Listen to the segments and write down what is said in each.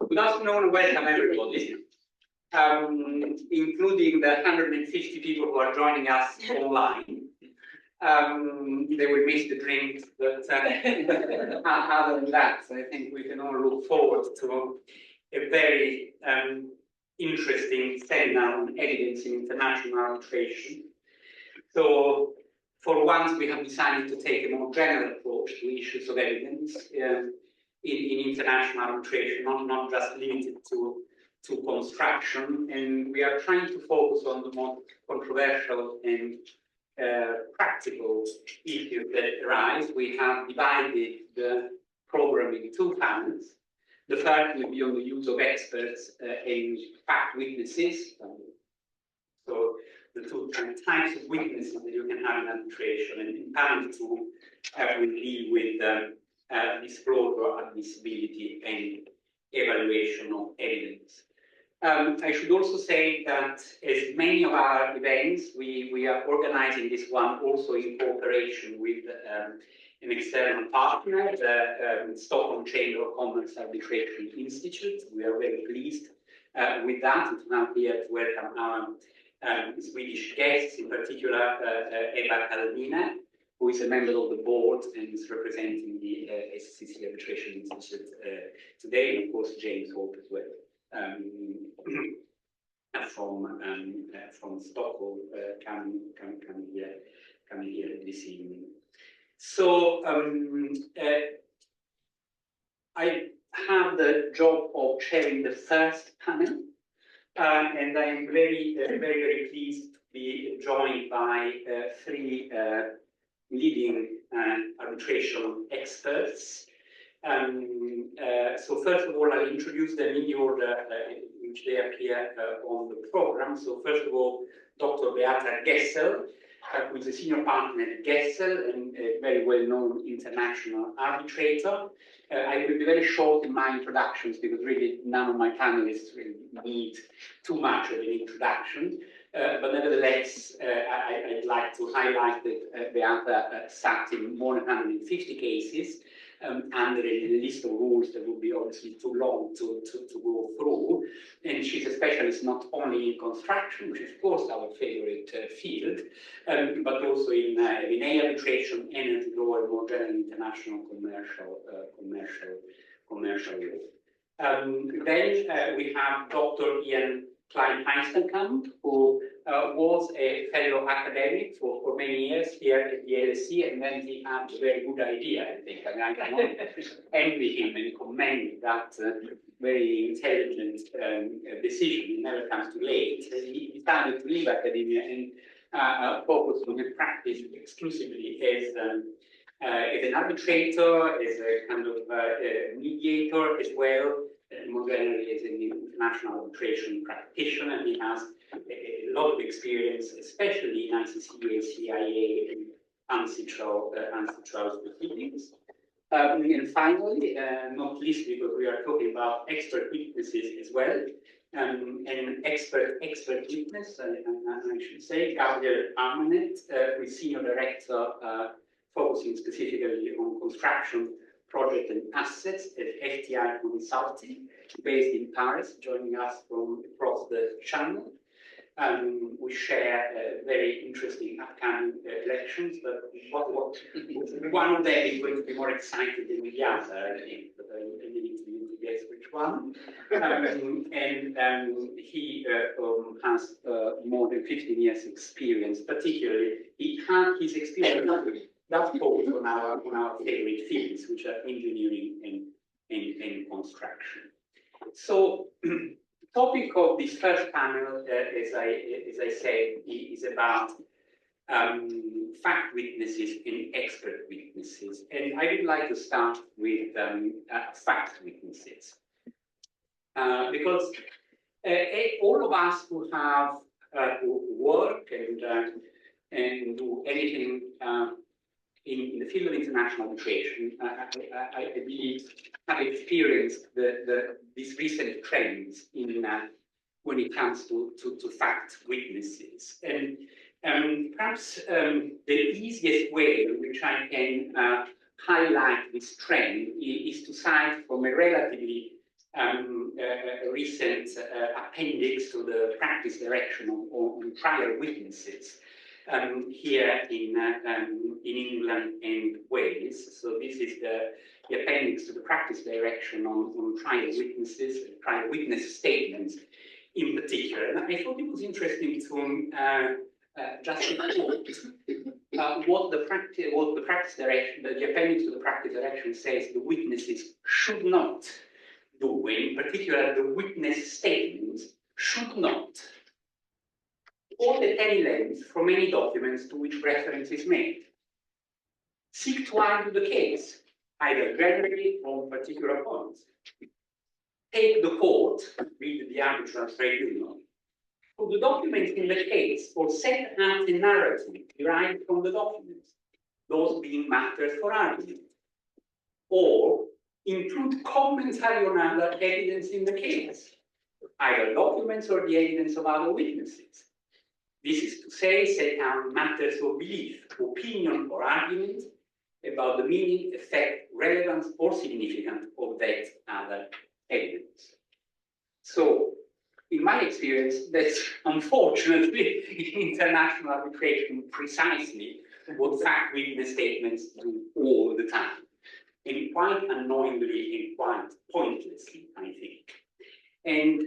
Good afternoon, welcome everybody, including the 150 people who are joining us online. They will miss the drinks, but other than that, I think we can all look forward to a very interesting seminar on evidence in international arbitration. So, for once, we have decided to take a more general approach to issues of evidence in international arbitration, not just limited to construction. And we are trying to focus on the more controversial and practical issues that arise. We have divided the program in two panels. The first will be on the use of experts and fact witnesses. So the two types of witnesses that you can have in arbitration. And in panel two, will deal with disclosure, admissibility, and evaluation of evidence. I should also say that as many of our events, we are organizing this one also in cooperation with an external partner, the Stockholm Chamber of Commerce Arbitration Institute. We are very pleased with that. And now here to welcome our Swedish guests, in particular Beata, who is a member of the board and is representing the SCC Arbitration Institute today, and of course James Hope as well. From Stockholm, coming here this evening. So I have the job of chairing the first panel, and I am very pleased to be joined by three leading arbitration experts. So first of all, I'll introduce them in the order in which they appear on the program. So first of all, Dr. Beata Gessel, who is a senior partner at Gessel and a very well-known international arbitrator. I will be very short in my introductions because really none of my panelists really need too much of an introduction. But nevertheless, I'd like to highlight that Beata sat in more than 150 cases under a list of rules that would be obviously too long to go through. And she's a specialist not only in construction, which is of course our favorite field, but also in M&A arbitration, energy law, and more generally international commercial law. Then we have Dr. Kleinheisterkamp, who was a fellow academic for many years here at the LSE, and then he had a very good idea, I think. I mean, I cannot envy him and commend that very intelligent decision. It never comes too late. He decided to leave academia and focus on his practice exclusively as an arbitrator, as a kind of mediator as well, more generally as an international arbitration practitioner. He has a lot of experience, especially in ICCA, CIA, and antitrust proceedings. And finally, not least because we are talking about expert witnesses as well, an expert witness, I should say, Gabriel Armanet, who is senior director focusing specifically on construction, project and assets at FTI Consulting, based in Paris, joining us from across the channel. We share very interesting upcoming elections, but one of them is going to be more exciting than the other, I think, but I need to guess which one. And he has more than 15 years experience, particularly he had his experience that focus on our favorite fields, which are engineering and construction. So, the topic of this first panel, as I said, is about fact witnesses and expert witnesses. And I would like to start with fact witnesses. Because all of us who have who work and do anything in the field of international arbitration, I believe, have experienced these recent trends in when it comes to fact witnesses. And perhaps the easiest way in which I can highlight this trend is to cite from a relatively a recent appendix to the practice direction on trial witnesses here in England and Wales. So this is the appendix to the practice direction on trial witnesses, trial witness statements in particular. And I thought it was interesting to just quote what the practice direction, the appendix to the practice direction says the witnesses should not do, and in particular the witness statements should not quote at any length from any documents to which reference is made. Seek to argue the case, either generally or on particular points. Take the court, read the arbitral tribunal, to the documents in the case, or set out a narrative derived from the documents, those being matters for argument, or include commentary on other evidence in the case, either documents or the evidence of other witnesses. This is to say, set out matters of belief, opinion, or argument about the meaning, effect, relevance, or significance of that other evidence. So, in my experience, that's unfortunately in international arbitration precisely what fact witness statements do all the time, and quite unknowingly and quite pointlessly, I think. And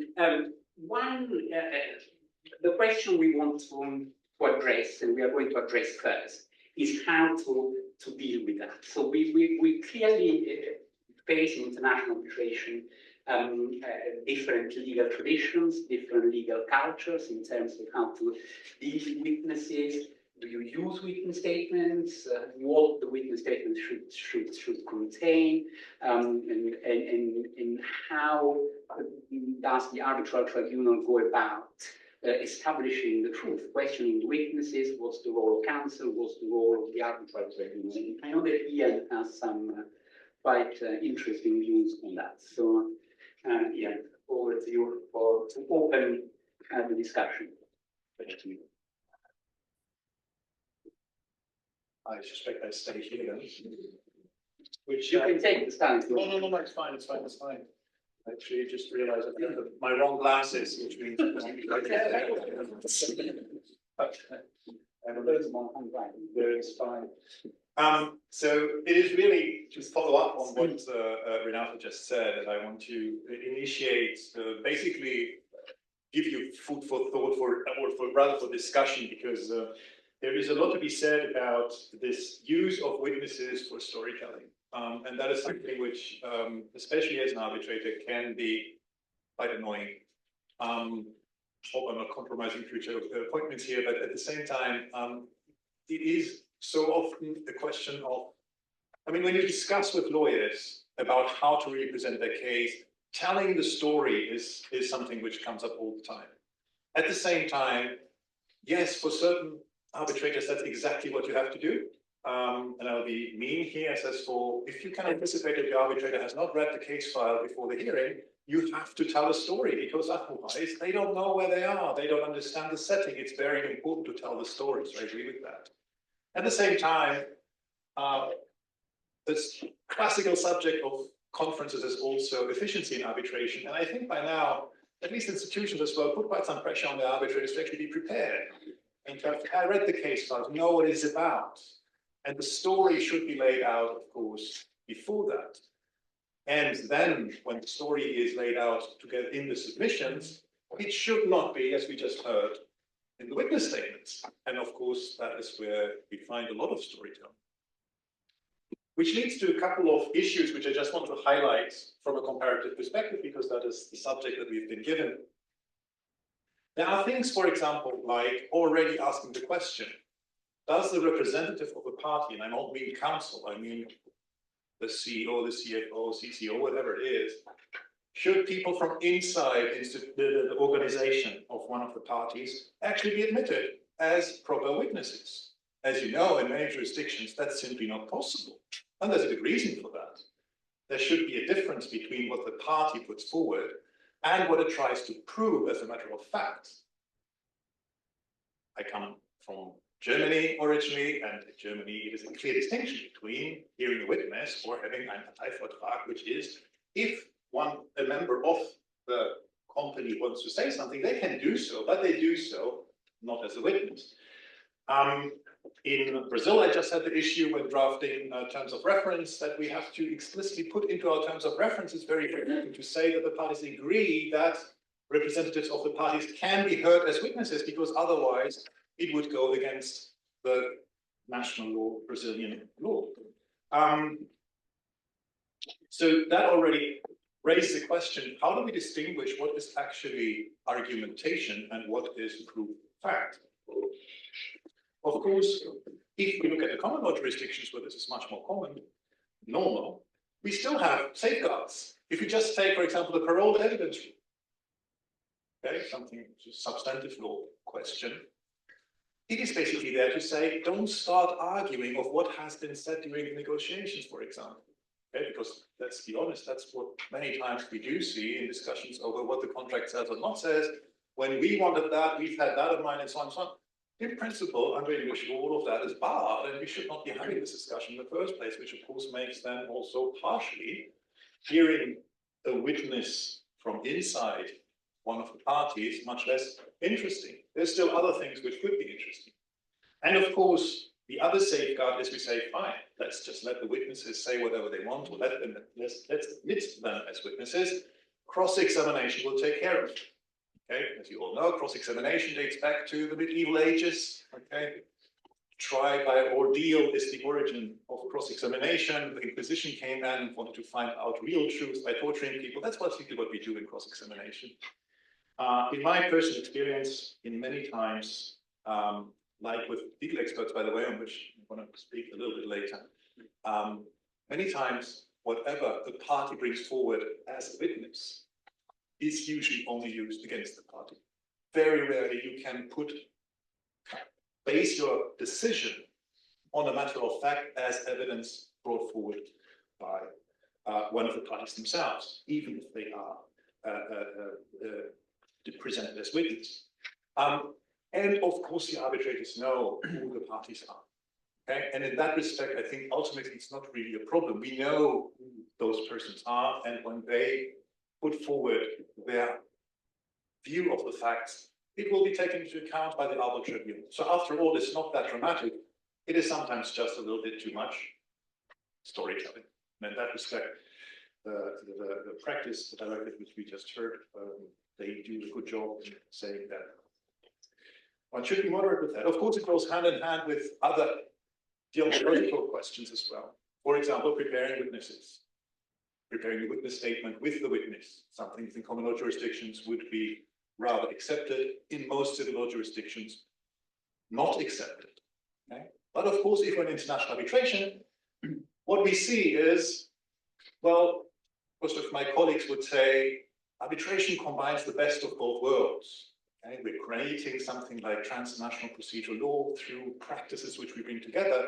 the question we want to address, and we are going to address first, is how to deal with that. So we clearly face in international arbitration different legal traditions, different legal cultures in terms of how to deal with witnesses. Do you use witness statements? What the witness statements should contain, and how does the arbitral tribunal go about establishing the truth, questioning the witnesses? What's the role of counsel? What's the role of the arbitral tribunal? And I know that Ian has some quite interesting views on that. So, Ian, over to you to open the discussion. I suspect I stay here then. Which you can take the stand. No, it's fine, it's fine. Actually, I just realized I have my wrong glasses, which means there is fine. So it is really to follow up on what Renato just said, and I want to initiate, basically give you food for thought for discussion, because there is a lot to be said about this use of witnesses for storytelling. And that is something which, especially as an arbitrator, can be quite annoying. Hope I'm not compromising future appointments here, but at the same time, it is so often a question of, I mean, when you discuss with lawyers about how to really present their case, telling the story is something which comes up all the time. At the same time, yes, for certain arbitrators, that's exactly what you have to do. And I'll be mean here, says for, if you can anticipate that the arbitrator has not read the case file before the hearing, you have to tell a story, because otherwise they don't know where they are. They don't understand the setting. It's very important to tell the stories. I agree with that. At the same time, this classical subject of conferences is also efficiency in arbitration. And I think by now, at least institutions as well, put quite some pressure on the arbitrators to actually be prepared. And to have read the case file, know what it is about. And the story should be laid out, of course, before that. And then when the story is laid out to get in the submissions, it should not be, as we just heard, in the witness statements. And of course, that is where we find a lot of storytelling. Which leads to a couple of issues which I just want to highlight from a comparative perspective, because that is the subject that we've been given. There are things, for example, like already asking the question, does the representative of a party, and I don't mean counsel, I mean the CEO, the CFO, CCO, whatever it is, should people from inside the organization of one of the parties actually be admitted as proper witnesses? As you know, in many jurisdictions, that's simply not possible. And there's a good reason for that. There should be a difference between what the party puts forward and what it tries to prove as a matter of fact. I come from Germany originally, and in Germany it is a clear distinction between hearing a witness or having ein Parteivertrag, which is if a member of the company wants to say something, they can do so, but they do so not as a witness. In Brazil, I just had the issue when drafting terms of reference that we have to explicitly put into our terms of reference. It's very important to say that the parties agree that representatives of the parties can be heard as witnesses, because otherwise it would go against the national law, Brazilian law. So that already raises the question, how do we distinguish what is actually argumentation and what is proof fact? Of course, if we look at the common law jurisdictions where this is much more common, normal, we still have safeguards. If you just take, for example, the paroled evidence rule, okay, something substantive law question, it is basically there to say, don't start arguing of what has been said during the negotiations, for example. Okay, because let's be honest, that's what many times we do see in discussions over what the contract says or not says. When we wanted that, we've had that in mind, and so on and so on. In principle, under English law, all of that is barred, and we should not be having this discussion in the first place, which of course makes then also partially hearing a witness from inside one of the parties much less interesting. There's still other things which could be interesting. And of course, the other safeguard is we say, fine, let's just let the witnesses say whatever they want, or let's admit them as witnesses. Cross-examination will take care of it. Okay, as you all know, cross-examination dates back to the medieval ages. Okay, trial by ordeal is the origin of cross-examination. The Inquisition came in and wanted to find out real truth by torturing people. That's basically what we do in cross-examination. In my personal experience, in many times, like with legal experts, by the way, on which I'm going to speak a little bit later, many times, whatever the party brings forward as a witness is usually only used against the party. Very rarely you can base your decision on a matter of fact as evidence brought forward by one of the parties themselves, even if they are presented as witnesses. And of course, the arbitrators know who the parties are. Okay? And in that respect, I think ultimately it's not really a problem. We know who those persons are, and when they put forward their view of the facts, it will be taken into account by the arbitral tribunal. So after all, it's not that dramatic. It is sometimes just a little bit too much storytelling. And in that respect, the practice, the directive which we just heard, they do a good job in saying that one should be moderate with that. Of course, it goes hand in hand with other deontological questions as well. For example, preparing witnesses. Preparing a witness statement with the witness. Some things in common law jurisdictions would be rather accepted. In most civil law jurisdictions, not accepted. Okay? But of course, if we're in international arbitration, what we see is, well, most of my colleagues would say, arbitration combines the best of both worlds. Okay? We're creating something like transnational procedural law through practices which we bring together.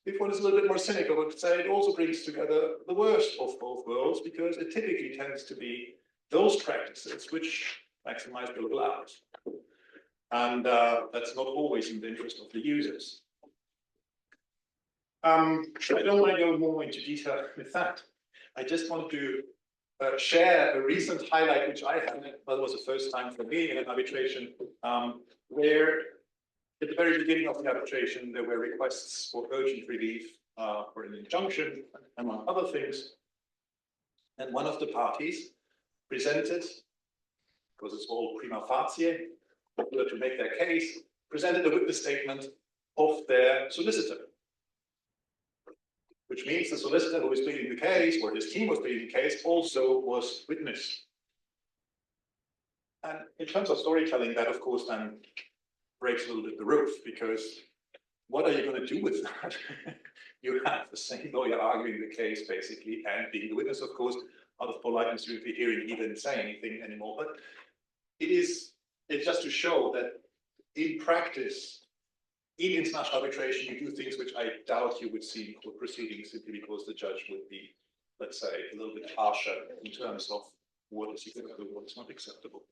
If one is a little bit more cynical, I would say it also brings together the worst of both worlds, because it typically tends to be those practices which maximize billable hours. And that's not always in the interest of the users. I don't want to go more into detail with that. I just want to share a recent highlight, which I had, well, it was the first time for me in an arbitration, where at the very beginning of the arbitration, there were requests for urgent relief for an injunction, among other things. And one of the parties presented, because it's all prima facie, to make their case, presented a witness statement of their solicitor. Which means the solicitor who was pleading the case, or his team was pleading the case, also was witness. And in terms of storytelling, that of course then breaks a little bit the roof, because what are you going to do with that? You have the same lawyer arguing the case, basically, and being the witness, of course, out of politeness, you would be hearing he didn't say anything anymore. But it's just to show that in practice, in international arbitration, you do things which I doubt you would see in court proceedings, simply because the judge would be, let's say, a little bit harsher in terms of what is acceptable, what is not acceptable.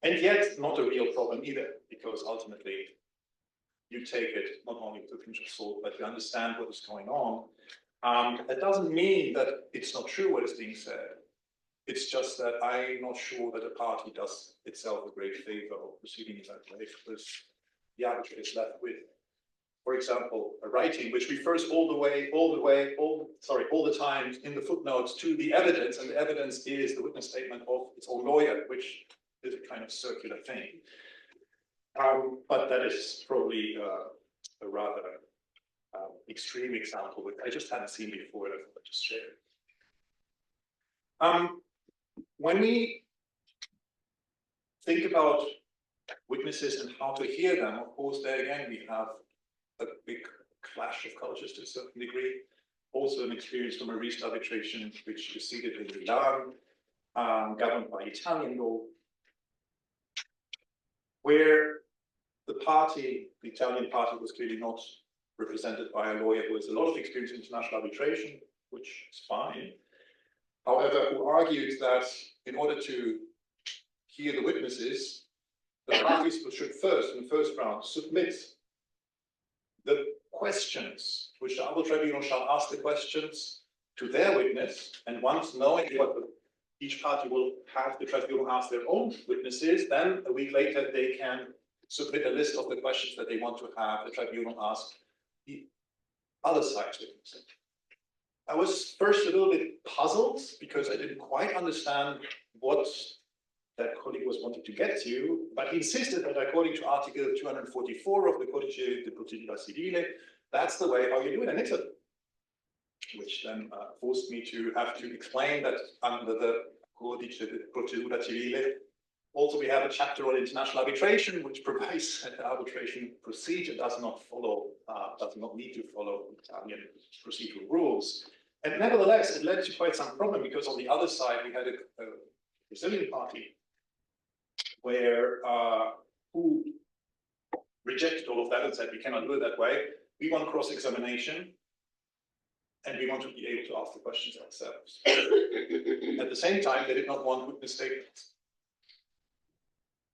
And yet, not a real problem either, because ultimately, you take it not only with a pinch of salt, but you understand what is going on. That doesn't mean that it's not true what is being said. It's just that I'm not sure that a party does itself a great favor of proceeding in that way, because the arbitrator is left with, for example, a writing which refers all the time in the footnotes to the evidence, and the evidence is the witness statement of its own lawyer, which is a kind of circular thing. But that is probably a rather extreme example, which I just hadn't seen before, and I thought I'd just share. When we think about witnesses and how to hear them, of course, there again we have a big clash of cultures to a certain degree. Also an experience from a recent arbitration which proceeded in Milan, governed by Italian law, where the Italian party was clearly not represented by a lawyer who has a lot of experience in international arbitration, which is fine. However, who argued that in order to hear the witnesses, the parties should first, in the first round, submit the questions, which the arbitral tribunal shall ask the questions to their witness, and once knowing what each party will have the tribunal ask their own witnesses, then a week later they can submit a list of the questions that they want to have the tribunal ask the other side's witnesses. I was first a little bit puzzled because I didn't quite understand what that colleague was wanting to get to, but he insisted that according to Article 244 of the Codice di Procedura Civile, that's the way how you do it in Italy. Which then forced me to have to explain that under the Codice di Procedura Civile, also we have a chapter on international arbitration, which provides that the arbitration procedure does not need to follow Italian procedural rules. And nevertheless, it led to quite some problem, because on the other side we had a Brazilian party where who rejected all of that and said we cannot do it that way. We want cross-examination, and we want to be able to ask the questions ourselves. At the same time, they did not want witness statements,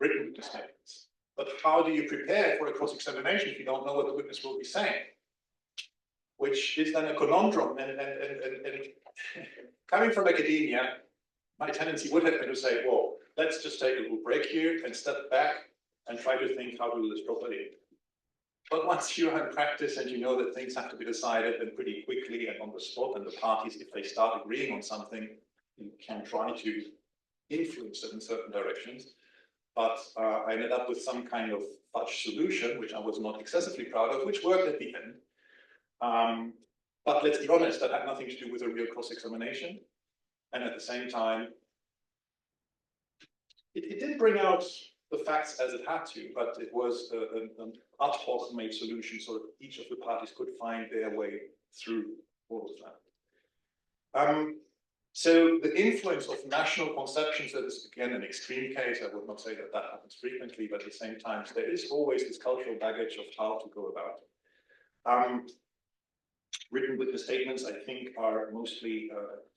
written witness statements. But how do you prepare for a cross-examination if you don't know what the witness will be saying? Which is then a conundrum. And coming from academia, my tendency would have been to say, well, let's just take a little break here and step back and try to think how to do this properly. But once you're in practice and you know that things have to be decided and pretty quickly and on the spot, and the parties, if they start agreeing on something, you can try to influence it in certain directions. But I ended up with some kind of fudge solution, which I was not excessively proud of, which worked at the end. But let's be honest, that had nothing to do with a real cross-examination. And at the same time, it did bring out the facts as it had to, but it was an ad hoc made solution so that each of the parties could find their way through all of that. So the influence of national conceptions, that is again an extreme case. I would not say that that happens frequently, but at the same time, there is always this cultural baggage of how to go about it. Written witness statements, I think, are mostly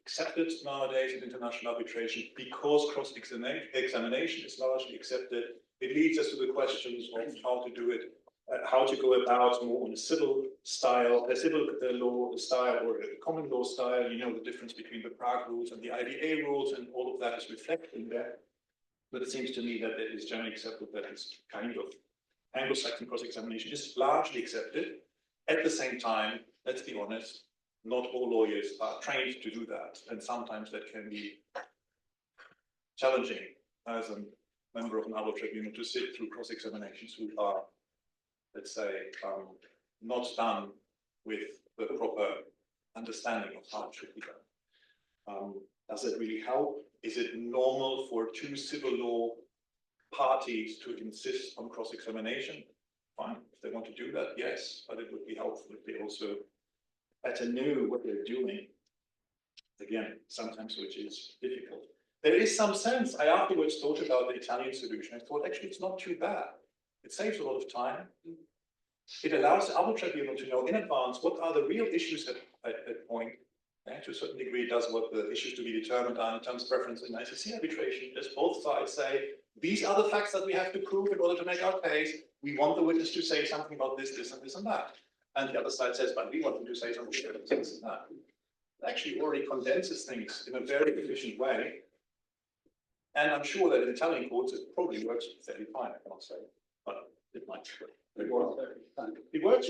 accepted nowadays in international arbitration because cross-examination is largely accepted. It leads us to the questions of how to do it, how to go about more on a civil style, a civil law style or a common law style. You know the difference between the Prague rules and the IDA rules, and all of that is reflected in there. But it seems to me that it is generally accepted that this kind of Anglo-Saxon cross-examination is largely accepted. At the same time, let's be honest, not all lawyers are trained to do that, and sometimes that can be challenging as a member of an arbitral tribunal to sit through cross-examinations who are, let's say, not done with the proper understanding of how it should be done. Does it really help? Is it normal for two civil law parties to insist on cross-examination? Fine, if they want to do that, yes, but it would be helpful if they also better knew what they're doing. Again, sometimes which is difficult. There is some sense. I afterwards thought about the Italian solution. I thought actually it's not too bad. It saves a lot of time. It allows the arbitral tribunal to know in advance what are the real issues at that point. And to a certain degree, it does what the issues to be determined are in terms of preference in ICC arbitration. As both sides say, these are the facts that we have to prove in order to make our case. We want the witness to say something about this, this, and this, and that. and the other side says, but we want them to say something different. It actually already condenses things in a very efficient way. And I'm sure that in Italian courts, it probably works fairly fine, I cannot say, but it might. It works.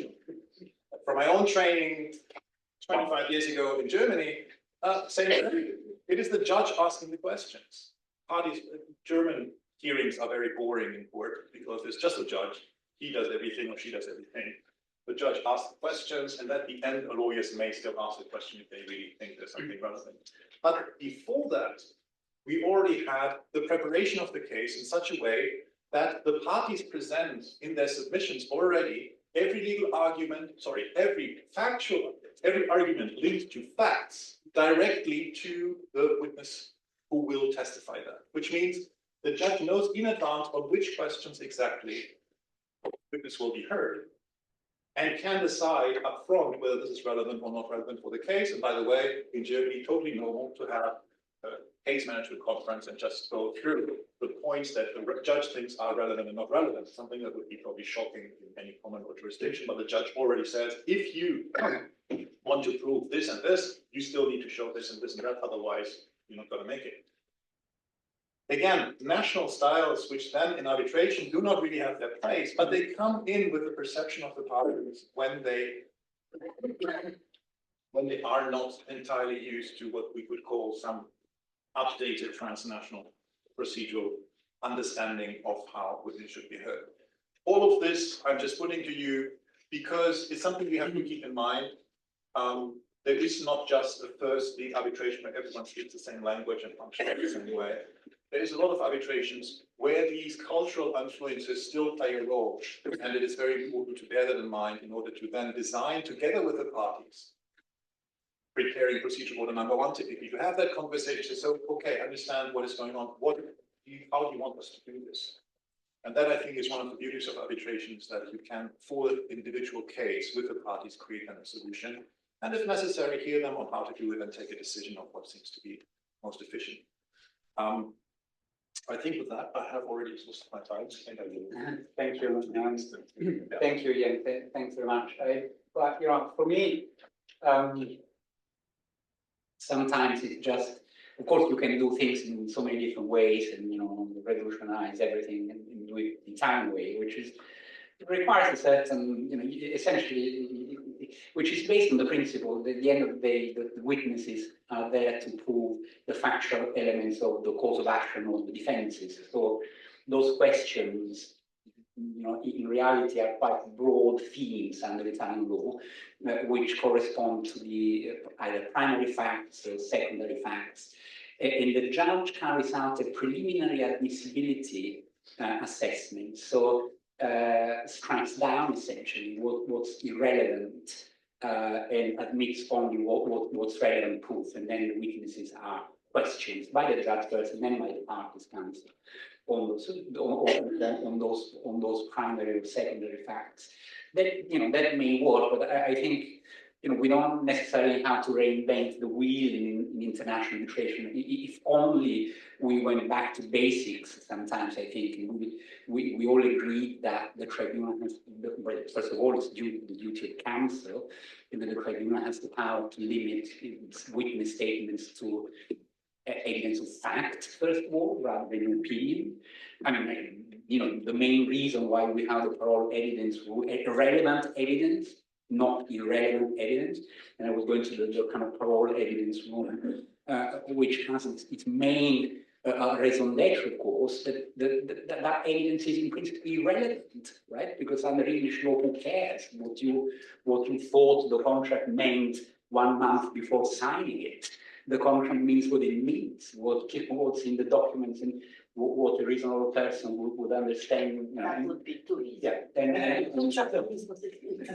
From my own training 25 years ago in Germany, same thing. It is the judge asking the questions. German hearings are very boring in court because there's just a judge. He does everything or she does everything. The judge asks the questions, and at the end, the lawyers may still ask the question if they really think there's something relevant. But before that, we already had the preparation of the case in such a way that the parties present in their submissions already every legal argument, every argument linked to facts directly to the witness who will testify that, which means the judge knows in advance on which questions exactly the witness will be heard and can decide upfront whether this is relevant or not relevant for the case. And by the way, in Germany, totally normal to have a case management conference and just go through the points that the judge thinks are relevant and not relevant, something that would be probably shocking in any common or jurisdiction. But the judge already says, if you want to prove this and this, you still need to show this and this and that, otherwise you're not going to make it. Again, national styles, which then in arbitration do not really have their place, but they come in with the perception of the parties when they are not entirely used to what we could call some updated transnational procedural understanding of how witnesses should be heard. All of this I'm just putting to you because it's something we have to keep in mind. There is not just a first league arbitration where everyone speaks the same language and functions the same way. There is a lot of arbitrations where these cultural influences still play a role, and it is very important to bear that in mind in order to then design together with the parties, preparing procedure order number one, typically to have that conversation. So, okay, understand what is going on. How do you want us to do this? And that, I think, is one of the beauties of arbitrations, that you can, for the individual case with the parties, create a solution, and if necessary, hear them on how to do it and take a decision on what seems to be most efficient. I think with that, I have already exhausted my time. Thank you. Thank you, Ian. Thanks very much. But for me, sometimes it's just, of course, you can do things in so many different ways, and revolutionize everything and do it the Italian way, which is it requires a certain, essentially, which is based on the principle that at the end of the day, the witnesses are there to prove the factual elements of the cause of action or the defenses. So those questions, in reality, are quite broad themes under Italian law, which correspond to the either primary facts or secondary facts. And the judge carries out a preliminary admissibility assessment. So strikes down essentially what's irrelevant and admits only what's relevant proof, and then the witnesses are questioned by the judge first and then by the parties counsel on those primary or secondary facts. That that may work, but I think we don't necessarily have to reinvent the wheel in international arbitration. If only we went back to basics. Sometimes I think we all agreed that the tribunal has, first of all, it's the duty of counsel, and that the tribunal has the power to limit its witness statements to evidence of fact, first of all, rather than opinion. I mean, the main reason why we have the parole evidence rule, relevant evidence, not irrelevant evidence, and I was going to the kind of parole evidence rule, which has its main raison d'etre, of course, that evidence is in principle irrelevant, right? Because under English law, who cares what you thought the contract meant 1 month before signing it? The contract means what it means, what's in the documents, and what a reasonable person would understand. That would be too easy. Yeah.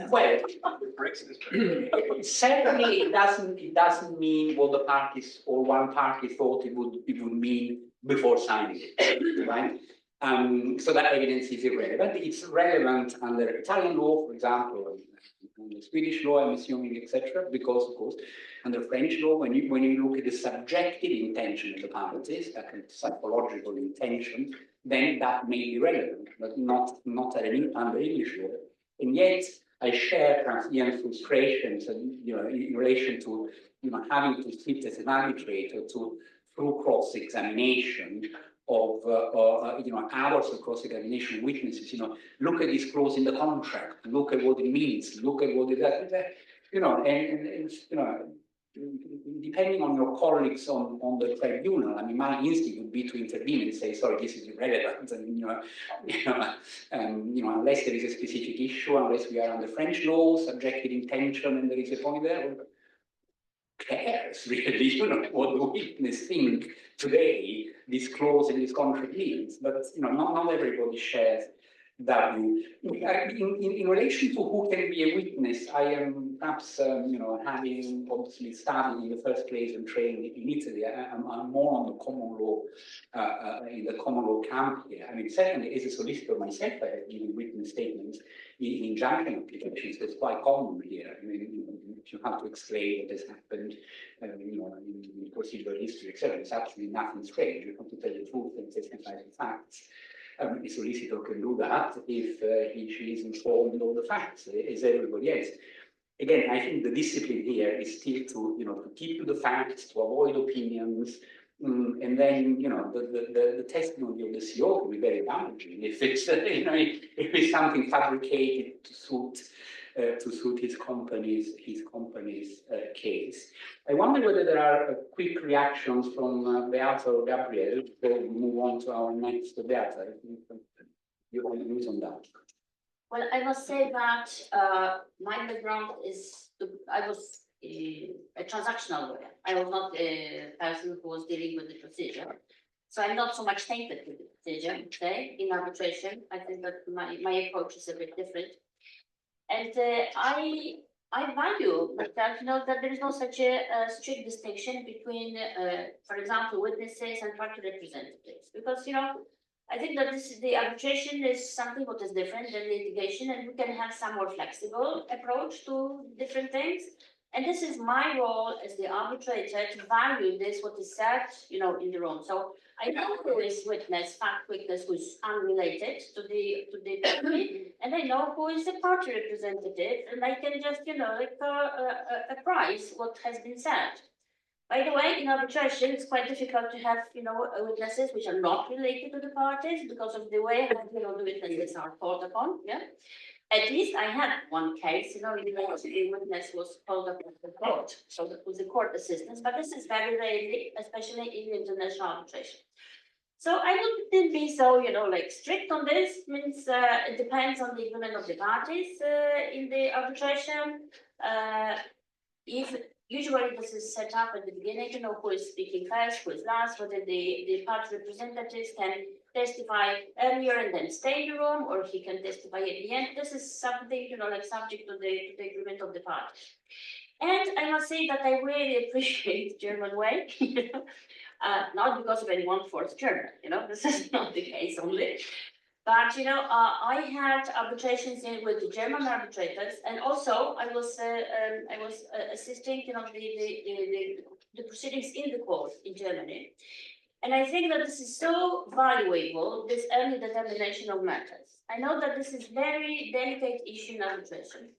Well, certainly it doesn't mean what the parties or one party thought it would mean before signing it, right? So that evidence is irrelevant. It's relevant under Italian law, for example, under Swedish law, I'm assuming, etc. Because, of course, under French law, when you look at the subjective intention of the parties, that kind of psychological intention, then that may be relevant, but not under English law. And yet, I share perhaps Ian's frustrations, and in relation to having to sit as an arbitrator through cross-examination of hours of cross-examination witnesses. Look at this clause in the contract. Look at what it means. Look at what it depending on your colleagues on the tribunal. I mean, my instinct would be to intervene and say, sorry, this is irrelevant. And unless there is a specific issue, unless we are under French law, subjective intention, and there is a point there. Cares really, what the witness think today this clause in this contract means, but not everybody shares that view. In relation to who can be a witness, I am perhaps having obviously studied in the first place and trained in Italy. I'm more on the common law in the common law camp here. I mean, certainly as a solicitor myself, I have given witness statements in injunction applications. That's quite common here. I mean, if you have to explain what has happened, in procedural history, etc., it's absolutely nothing strange. You have to tell the truth and testify the facts. A solicitor can do that if she is informed of the facts, as everybody else. Again, I think the discipline here is still to keep to the facts, to avoid opinions, and then the testimony of the CEO can be very damaging if it's if it's something fabricated to suit his company's case. I wonder whether there are quick reactions from Beata or Gabriel before we move on to our next Beata. You want to use on that? Well, I must say that my background is I was a transactional lawyer. I was not a person who was dealing with the procedure. So I'm not so much tainted with the procedure, say, in arbitration. I think that my approach is a bit different. And I value myself, that there is no such a strict distinction between, for example, witnesses and party representatives. Because, I think that the arbitration is something what is different than litigation, and we can have some more flexible approach to different things. And this is my role as the arbitrator to value this, what is said, in the room. So I know who is fact witness, who is unrelated to the party, and I know who is the party representative, and I can just, apprise what has been said. By the way, in arbitration, it's quite difficult to have, witnesses which are not related to the parties because of the way, the witnesses are called upon. Yeah. At least I had one case, in which the witness was called up to the court, so that was a court assistance, but this is very rarely, especially in international arbitration. So I wouldn't be so, strict on this. Means it depends on the agreement of the parties in the arbitration. If usually this is set up at the beginning, who is speaking first, who is last, whether the party representatives can testify earlier and then stay in the room, or he can testify at the end. This is something, subject to the agreement of the parties. And I must say that I really appreciate German way, not because of anyone forced German, this is not the case only. But, I had arbitrations with the German arbitrators, and also I was assisting, the proceedings in the court in Germany. And I think that this is so valuable, this early determination of matters. I know that this is very delicate issue in arbitration.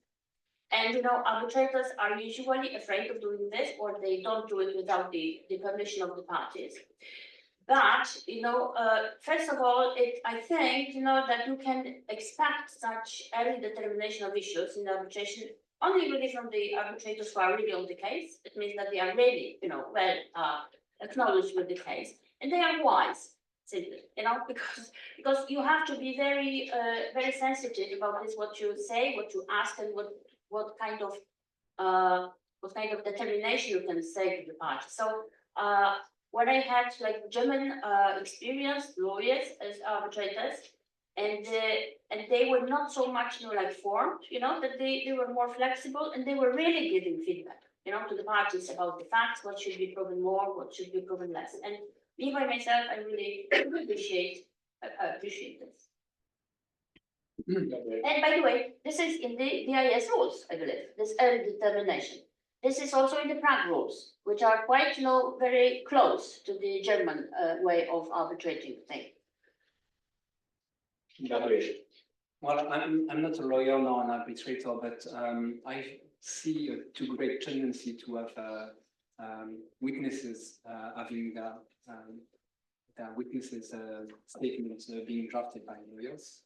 And, arbitrators are usually afraid of doing this, or they don't do it without the permission of the parties. But, first of all, I think, that you can expect such early determination of issues in arbitration only really from the arbitrators who are really on the case. It means that they are really, well acknowledged with the case. And they are wise, simply, because you have to be very, very sensitive about this, what you say, what you ask, and what kind of determination you can say to the party. So when I had German experienced lawyers as arbitrators, and they were not so much formed, that they were more flexible, and they were really giving feedback, to the parties about the facts, what should be proven more, what should be proven less. And me by myself, I really appreciate this. And by the way, this is in the BIS rules, I believe, this early determination. This is also in the Prague rules, which are quite, very close to the German way of arbitrating things. Gabriel. Well, I'm not a lawyer nor an arbitrator, but I see a too great tendency to have witnesses having their witnesses statements being drafted by lawyers,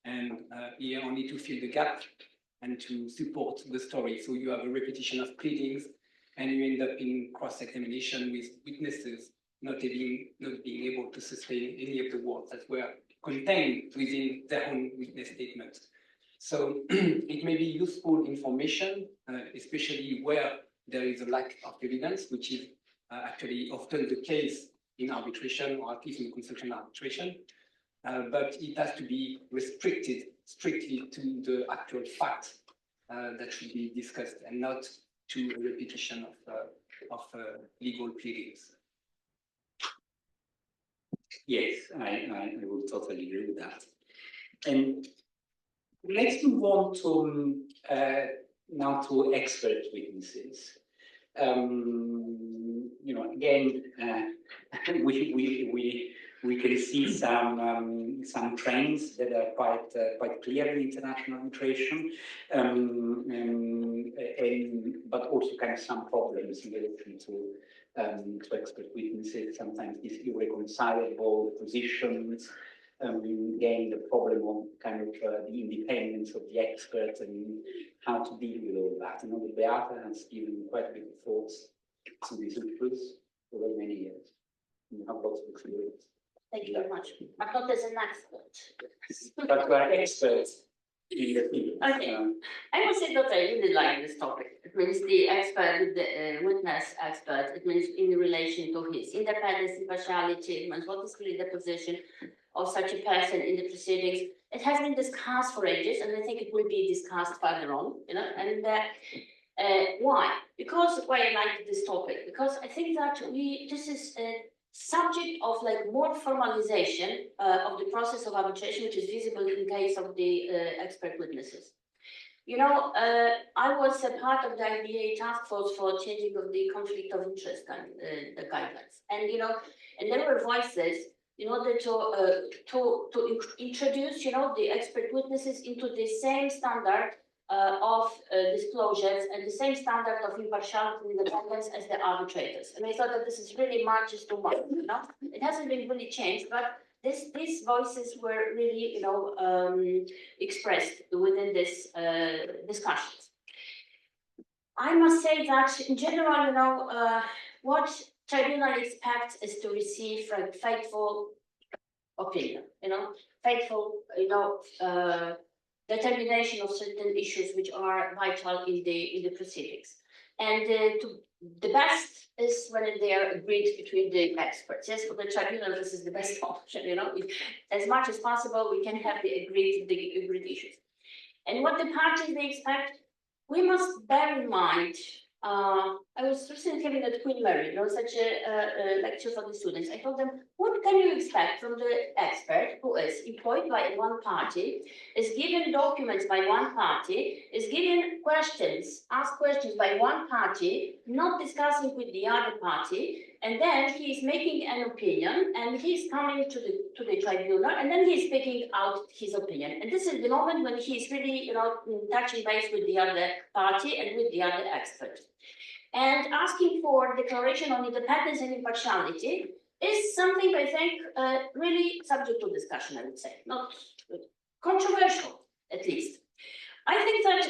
and here only to fill the gap and to support the story. So you have a repetition of pleadings, and you end up in cross-examination with witnesses not being able to sustain any of the words that were contained within their own witness statement. So it may be useful information, especially where there is a lack of evidence, which is actually often the case in arbitration, or at least in construction arbitration, but it has to be restricted strictly to the actual fact that should be discussed, and not to a repetition of legal pleadings. Yes, I would totally agree with that. And let's move on to now to expert witnesses. You know, again, we can see some trends that are quite clear in international arbitration, but also kind of some problems in relation to expert witnesses. Sometimes these irreconcilable positions. Again, the problem of kind of the independence of the expert and how to deal with all that. You know, the Beata has given quite a bit of thoughts to these issues over many years. You have lots of experience. Thank you very much. But not as an expert. But we are experts in the field. Okay. I must say that I really like this topic. It means the expert, the witness expert, it means in relation to his independence, impartiality, it means what is really the position of such a person in the proceedings. It has been discussed for ages, and I think it will be discussed further on, you know, and why? Because why I like this topic? Because I think that this is a subject of like more formalization of the process of arbitration, which is visible in case of the expert witnesses. You know, I was a part of the IBA task force for changing of the conflict of interest the guidelines, and you know, and there were voices in order to introduce, you know, the expert witnesses into the same standard of disclosures and the same standard of impartiality and independence as the arbitrators. And I thought that this is really marches too much, you know. It hasn't been really changed, but these voices were really, you know, expressed within this discussions. I must say that in general, you know, what tribunal expects is to receive a faithful opinion, you know, faithful, you know, determination of certain issues which are vital in the proceedings. And the best is when they are agreed between the experts. Yes, for the tribunal, this is the best option, you know. As much as possible, we can have the agreed issues. And what the parties they expect, we must bear in mind. I was recently having at Queen Mary, you know, such a lecture for the students. I told them, what can you expect from the expert who is employed by one party, is given documents by one party, is given questions, asked questions by one party, not discussing with the other party, and then he is making an opinion, and he is coming to the tribunal, and then he is speaking out his opinion. And this is the moment when he is really, you know, touching base with the other party and with the other expert. And asking for declaration on independence and impartiality is something I think really subject to discussion, I would say, not controversial, at least. I think that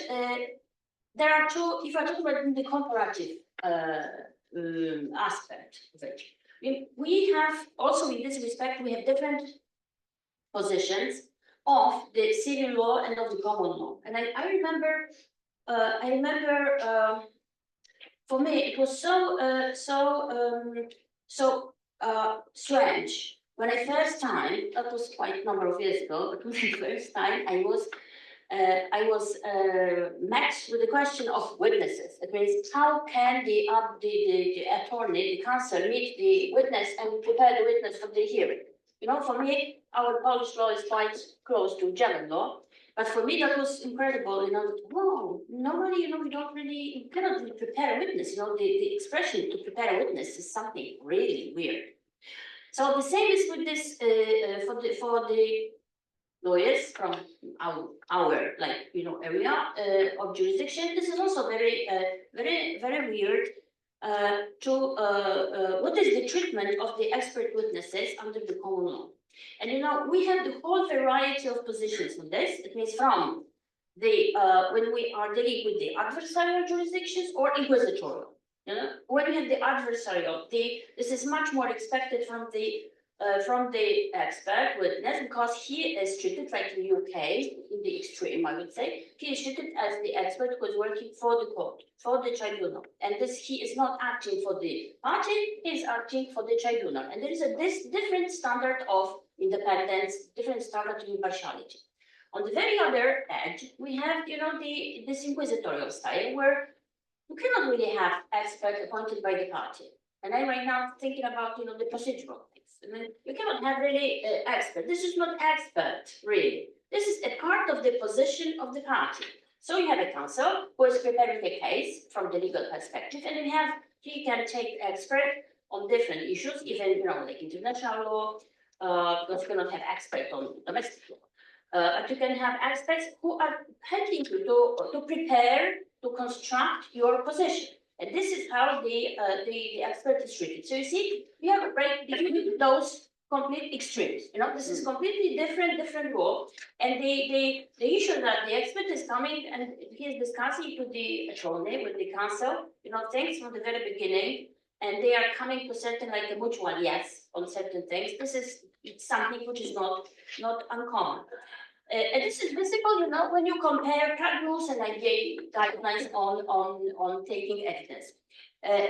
there are two, if I talk about the comparative aspect of it, we have also in this respect, we have different positions of the civil law and of the common law. And I remember for me, it was so strange when I first time, that was quite a number of years ago, but when the first time I was met with the question of witnesses. It means how can the attorney, the counsel, meet the witness and prepare the witness for the hearing? You know, for me, our Polish law is quite close to German law. But for me, that was incredible, you know, that, whoa, normally, you know, you cannot really prepare a witness, you know, the expression to prepare a witness is something really weird. So the same is with this, for the lawyers from our like area of jurisdiction. This is also very weird what is the treatment of the expert witnesses under the common law. And we have the whole variety of positions on this. It means from the when we are dealing with the adversarial jurisdictions or inquisitorial. When we have the adversarial, this is much more expected from the expert witness, because he is treated like in the UK, in the extreme, I would say. He is treated as the expert who is working for the court, for the tribunal. And he is not acting for the party, he is acting for the tribunal. And there is this different standard of independence, different standard of impartiality. On the very other edge, we have, this inquisitorial style where you cannot really have expert appointed by the party. And I'm right now thinking about, the procedural things. I mean, you cannot have really expert. This is not expert, really. This is a part of the position of the party. So you have a counsel who is preparing a case from the legal perspective, and he can take expert on different issues, even, like international law, because you cannot have expert on domestic law. But you can have experts who are helping you to prepare, to construct your position. And this is how the expert is treated. So you see, we have a break between those complete extremes. This is completely different role. And the issue that the expert is coming and he is discussing to the attorney with the counsel, things from the very beginning, and they are coming to certain like a mutual yes on certain things. This is something which is not uncommon. And this is visible, when you compare Prague rules and IBA guidelines on taking evidence.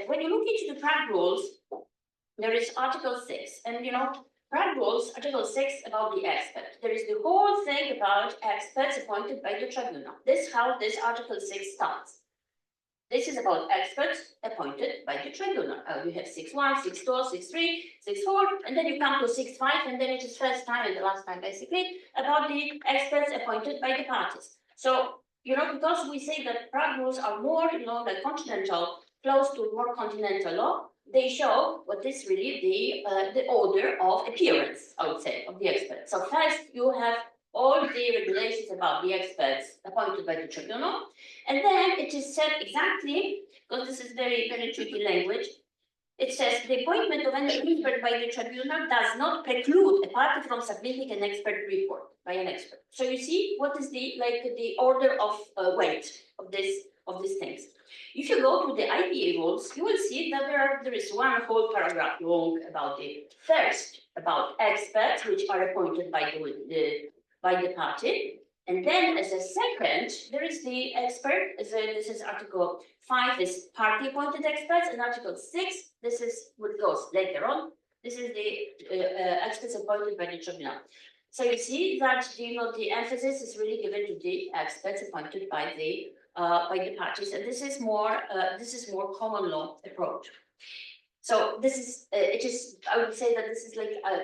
When you look into the Prague rules, there is Article 6, and Prague rules, Article 6 about the expert. There is the whole thing about experts appointed by the tribunal. This is how this Article 6 starts. This is about experts appointed by the tribunal. You have 6.1, 6.2, 6.3, 6.4, and then you come to 6.5, and then it is first time and the last time, basically, about the experts appointed by the parties. So, because we say that Prague rules are more, like continental, close to more continental law, they show what is really the order of appearance, I would say, of the experts. So first, you have all the regulations about the experts appointed by the tribunal, and then it is said exactly, because this is very tricky language, it says the appointment of an expert by the tribunal does not preclude a party from submitting an expert report by an expert. So you see what is the order of weight of these things. If you go to the IPA rules, you will see that there is one whole paragraph long about the first about experts which are appointed by the party. And then as a second, there is the expert, this is Article 5 is party appointed experts, and Article 6, this is what goes later on. This is the experts appointed by the tribunal. So you see that the emphasis is really given to the experts appointed by the parties, and this is more common law approach. So this is, I would say that this is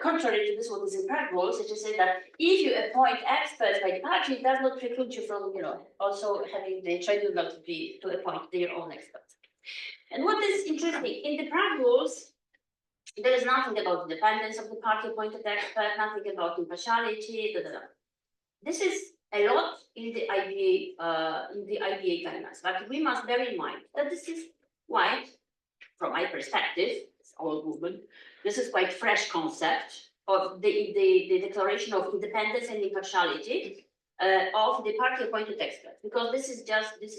contrary to this, what is in Prague rules, it is say that if you appoint experts by the party, it does not preclude you from, also having the tribunal to appoint their own experts. And what is interesting, in the Prague rules, there is nothing about independence of the party appointed expert, nothing about impartiality, This is a lot in the IBA guidelines, but we must bear in mind that this is quite, from my perspective, it's old movement, this is quite fresh concept of the declaration of independence and impartiality of the party appointed experts, because this is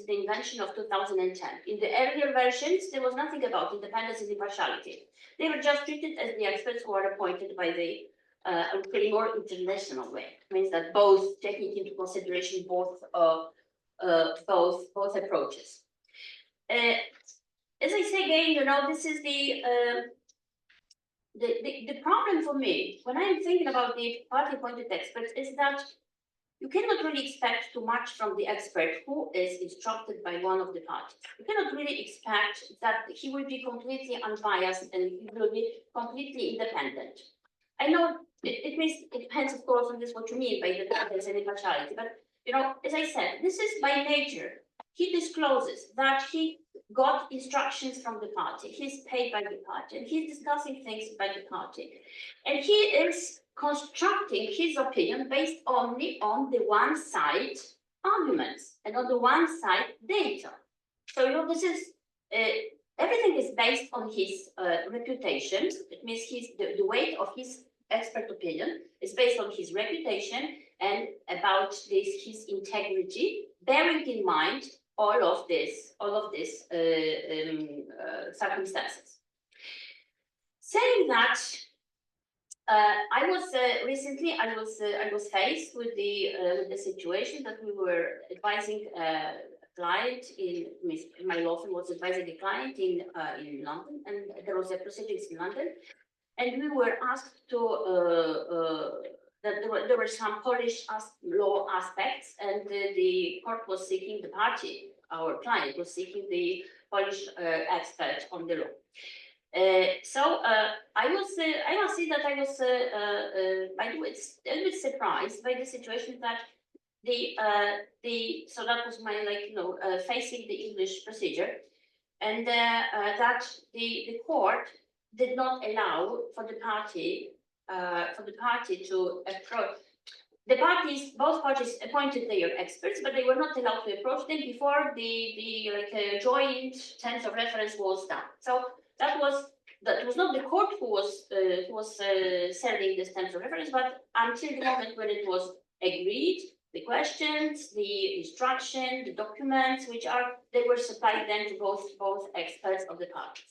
the invention of 2010. In the earlier versions, there was nothing about independence and impartiality. They were just treated as the experts who are appointed by the more international way. It means that both taking into consideration both approaches. As I say again, this is the problem for me when I'm thinking about the party appointed experts is that you cannot really expect too much from the expert who is instructed by one of the parties. You cannot really expect that he will be completely unbiased and he will be completely independent. I know it depends, of course, on this what you mean by independence and impartiality, but as I said, this is by nature. He discloses that he got instructions from the party, he's paid by the party, and he's discussing things by the party. And he is constructing his opinion based only on the one side arguments and on the one side data. So, you know, this is, everything is based on his reputation. It means the weight of his expert opinion is based on his reputation and about his integrity, bearing in mind all of these circumstances. Saying that, I was recently I was faced with the situation that we were advising a client in my law firm was advising a client in London, and there was a proceedings in London, and we were asked to that there were some Polish law aspects, and the court was seeking the party. Our client was seeking the Polish expert on the law. So I must say that I was by the way, a little bit surprised by the situation that so that was my facing the English procedure, and that the court did not allow for the party to approach. Both parties appointed their experts, but they were not allowed to approach them before the joint terms of reference was done. So that was not the court who was sending the terms of reference, but until the moment when it was agreed, the questions, the instruction, the documents, they were supplied then to both experts of the parties.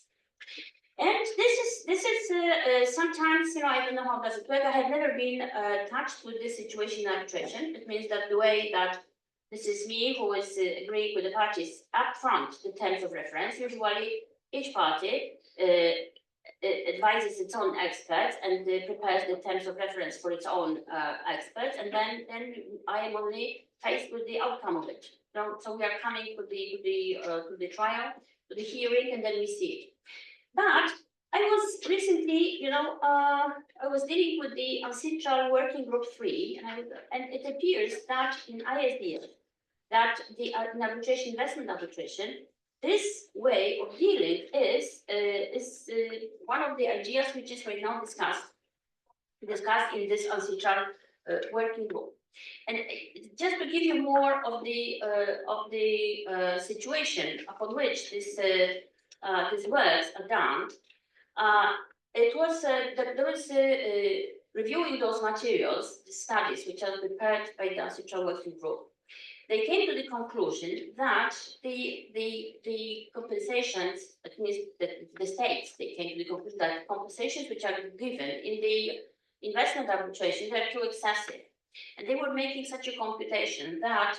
And this is sometimes, I don't know how does it work. I have never been touched with this situation in arbitration. It means that the way that this is me who is agreeing with the parties upfront the terms of reference. Usually, each party advises its own experts and prepares the terms of reference for its own experts, and then I am only faced with the outcome of it. So we are coming to the trial, to the hearing, and then we see it. But I was recently, I was dealing with the Ancestral Working Group 3, and it appears that in ISDS, that the arbitration, investment arbitration, this way of dealing is one of the ideas which is right now discussed in this Ancestral Working Group. And just to give you more of the situation upon which these works are done, it was that there was reviewing those materials, the studies which are prepared by the Ancestral Working Group. They came to the conclusion that the compensations, that means the states, they came to the conclusion that compensations which are given in the investment arbitration are too excessive. And they were making such a computation that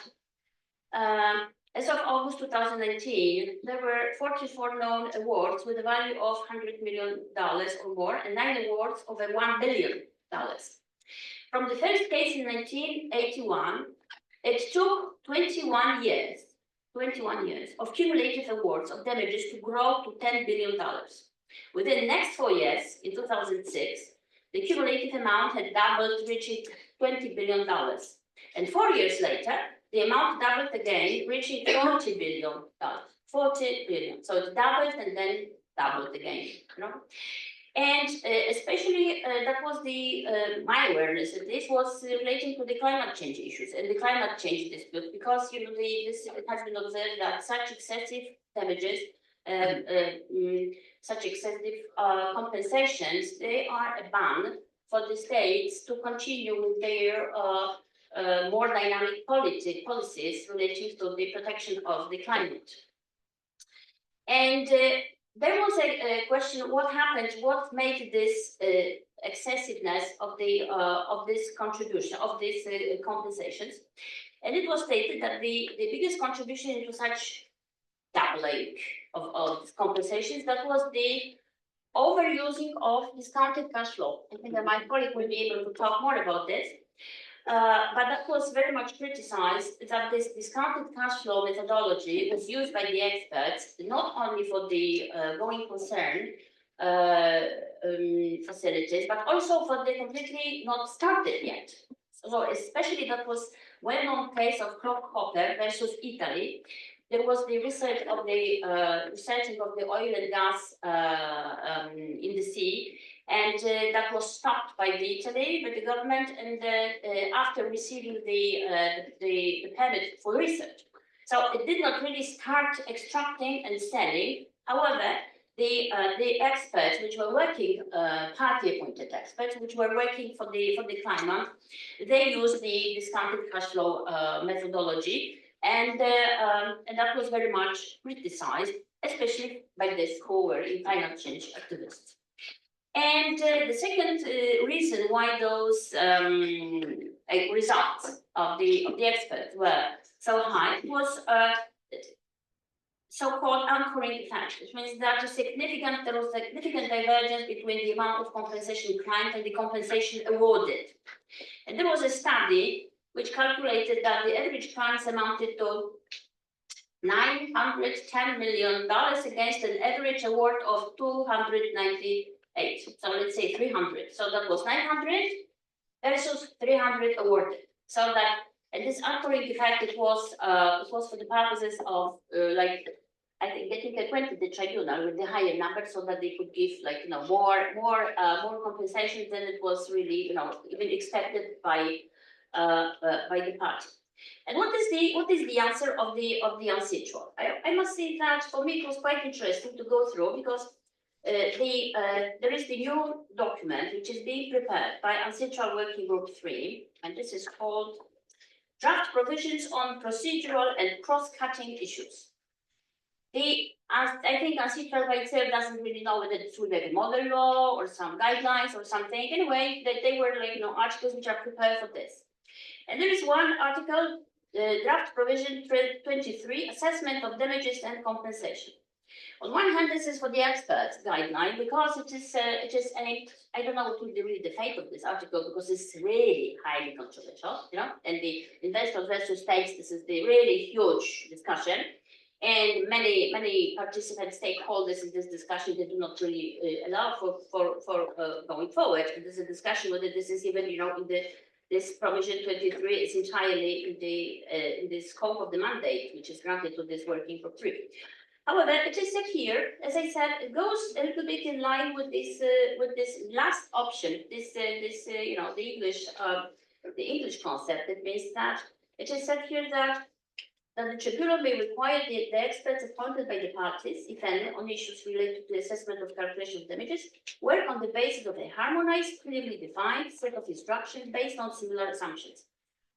as of August 2019, there were 44 known awards with a value of $100 million or more, and 9 awards over $1 billion. From the first case in 1981, it took 21 years of cumulative awards of damages to grow to $10 billion. Within the next 4 years, in 2006, the cumulative amount had doubled, reaching $20 billion. And 4 years later, the amount doubled again, reaching $40 billion. 40 billion. So it doubled and then doubled again. And especially that was my awareness that this was relating to the climate change issues and the climate change dispute, because it has been observed that such excessive damages, such excessive compensations, they are a ban for the states to continue with their more dynamic policies relating to the protection of the climate. And there was a question: what happened? What made this excessiveness of this contribution, of these compensations? And it was stated that the biggest contribution into such doubling of compensations, that was the overusing of discounted cash flow. I think that my colleague will be able to talk more about this. But that was very much criticized, that this discounted cash flow methodology was used by the experts, not only for the going concern facilities, but also for the completely not started yet. So especially that was well-known case of Hopper versus Italy. There was the research of the researching of the oil and gas in the sea, And that was stopped by Italy, by the government, and after receiving the permit for research. So it did not really start extracting and selling. However, the experts which were working, party-appointed experts, which were working for the climate, they used the discounted cash flow methodology, and that was very much criticized, especially by this who were in climate change activists. And the second reason why those results of the experts were so high was so-called anchoring effect, which means that there was significant divergence between the amount of compensation claimed and the compensation awarded. And there was a study which calculated that the average claims amounted to $910 million against an average award of 298. So let's say 300. So that was 900 versus 300 awarded. So that, and this anchoring effect, it was for the purposes of I think getting acquainted the tribunal with the higher number, so that they could give more compensation than it was really even expected by the party. And what is the answer of the unsitual? I must say that for me it was quite interesting to go through, because there is the new document which is being prepared by Unsitual Working Group 3, and this is called Draft Provisions on Procedural and Cross-Cutting Issues. I think Unsitual by itself doesn't really know whether it's through the model law or some guidelines or something. Anyway, they were articles which are prepared for this. And there is one article, Draft Provision 23, Assessment of Damages and Compensation. On one hand, this is for the experts guideline, because it is aimed, I don't know what will be really the fate of this article, because it's really highly controversial, and the investors versus states, this is the really huge discussion. And many participants, stakeholders in this discussion, they do not really allow for going forward. And there's a discussion whether this is even, this provision 23 is entirely in the scope of the mandate, which is granted to this working group 3. However, it is said here, as I said, it goes a little bit in line with this last option, the English concept. It means that it is said here that the tribunal may require the experts appointed by the parties, if any, on issues related to the assessment of calculation of damages, work on the basis of a harmonized, clearly defined set of instructions based on similar assumptions.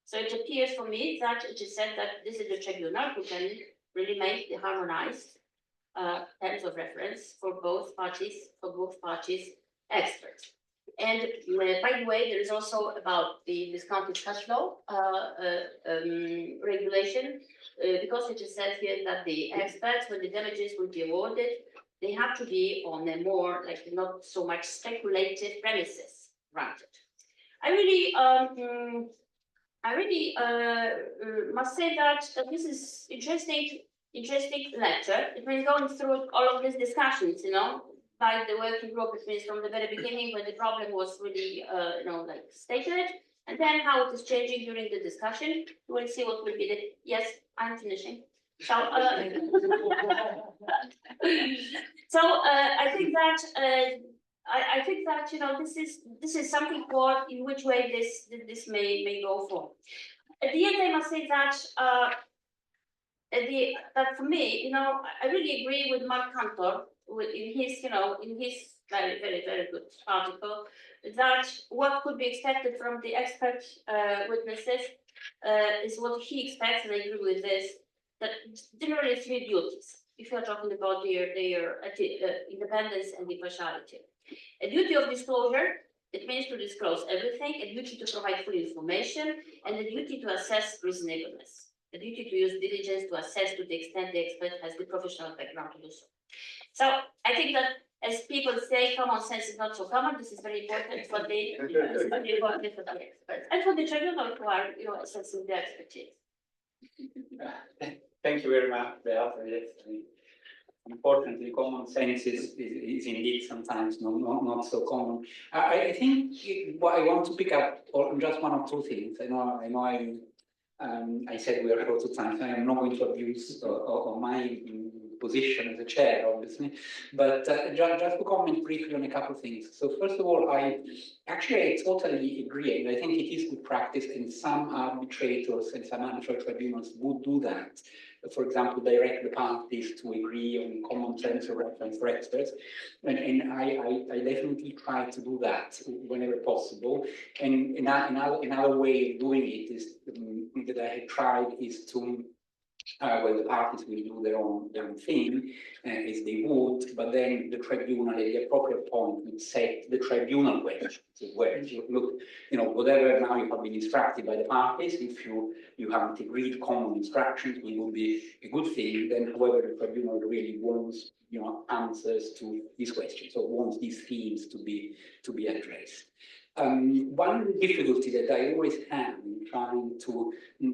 So it appears for me that it is said that this is the tribunal who can really make the harmonized terms of reference for both parties experts. And by the way, there is also about the discounted cash flow regulation, because it is said here that the experts, when the damages will be awarded, they have to be on a more not so much speculative premises granted. I really must say that this is interesting lecture. It means going through all of these discussions, by the working group. It means from the very beginning, when the problem was really, stated, and then how it is changing during the discussion. We will see what will be the. Yes, I'm finishing. So, I think that this is something in which way this may go for. At the end, I must say that. That for me, I really agree with Mark Cantor in his very, very, very good article, that what could be expected from the expert witnesses is what he expects, and I agree with this, that generally 3 duties, if you're talking about their independence and impartiality. A duty of disclosure, it means to disclose everything, a duty to provide full information, and a duty to assess reasonableness. The duty to use diligence to assess to the extent the expert has the professional background to do so. So I think that, as people say, common sense is not so common. This is very important for the experts and for the tribunal who are assessing their expertise. Thank you very much, Beata. Unfortunately, common sense is indeed sometimes not so common. I think what I want to pick up on just one or two things. I said we are short of time, so I am not going to abuse of my position as a chair, obviously. But just to comment briefly on a couple of things. So first of all, I totally agree, and I think it is good practice, and some arbitrators and some arbitral tribunals would do that. For example, direct the parties to agree on common sense or reference for experts. And I definitely try to do that whenever possible. And another way of doing it is that I have tried is to well, the parties will do their own thing, as they would, but then the tribunal at the appropriate point would set the tribunal question. So where you look, whatever now you have been instructed by the parties, if you haven't agreed common instructions, it will be a good thing. Then, however, the tribunal really wants, answers to these questions, or wants these themes to be addressed. One difficulty that I always have in trying to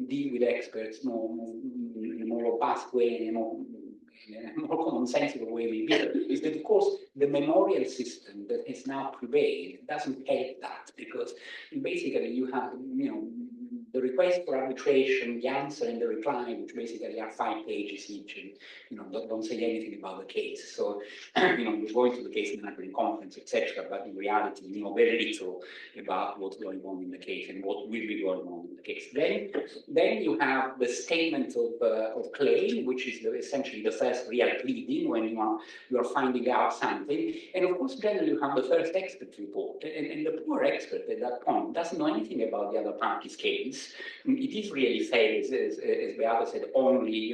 deal with experts in a more robust way, in a more common-sensical way, maybe, is that, of course, the memorial system that has now prevailed doesn't help that, because basically you have, the request for arbitration, the answer and the reply, which basically are 5 pages each, and don't say anything about the case. So you go into the case in an conference, etc. But in reality, very little about what's going on in the case and what will be going on in the case. Then you have the statement of claim, which is essentially the first real pleading when you are finding out something. And of course, then you have the first expert report, and the poor expert at that point doesn't know anything about the other party's case. It is really said, as Beata said, only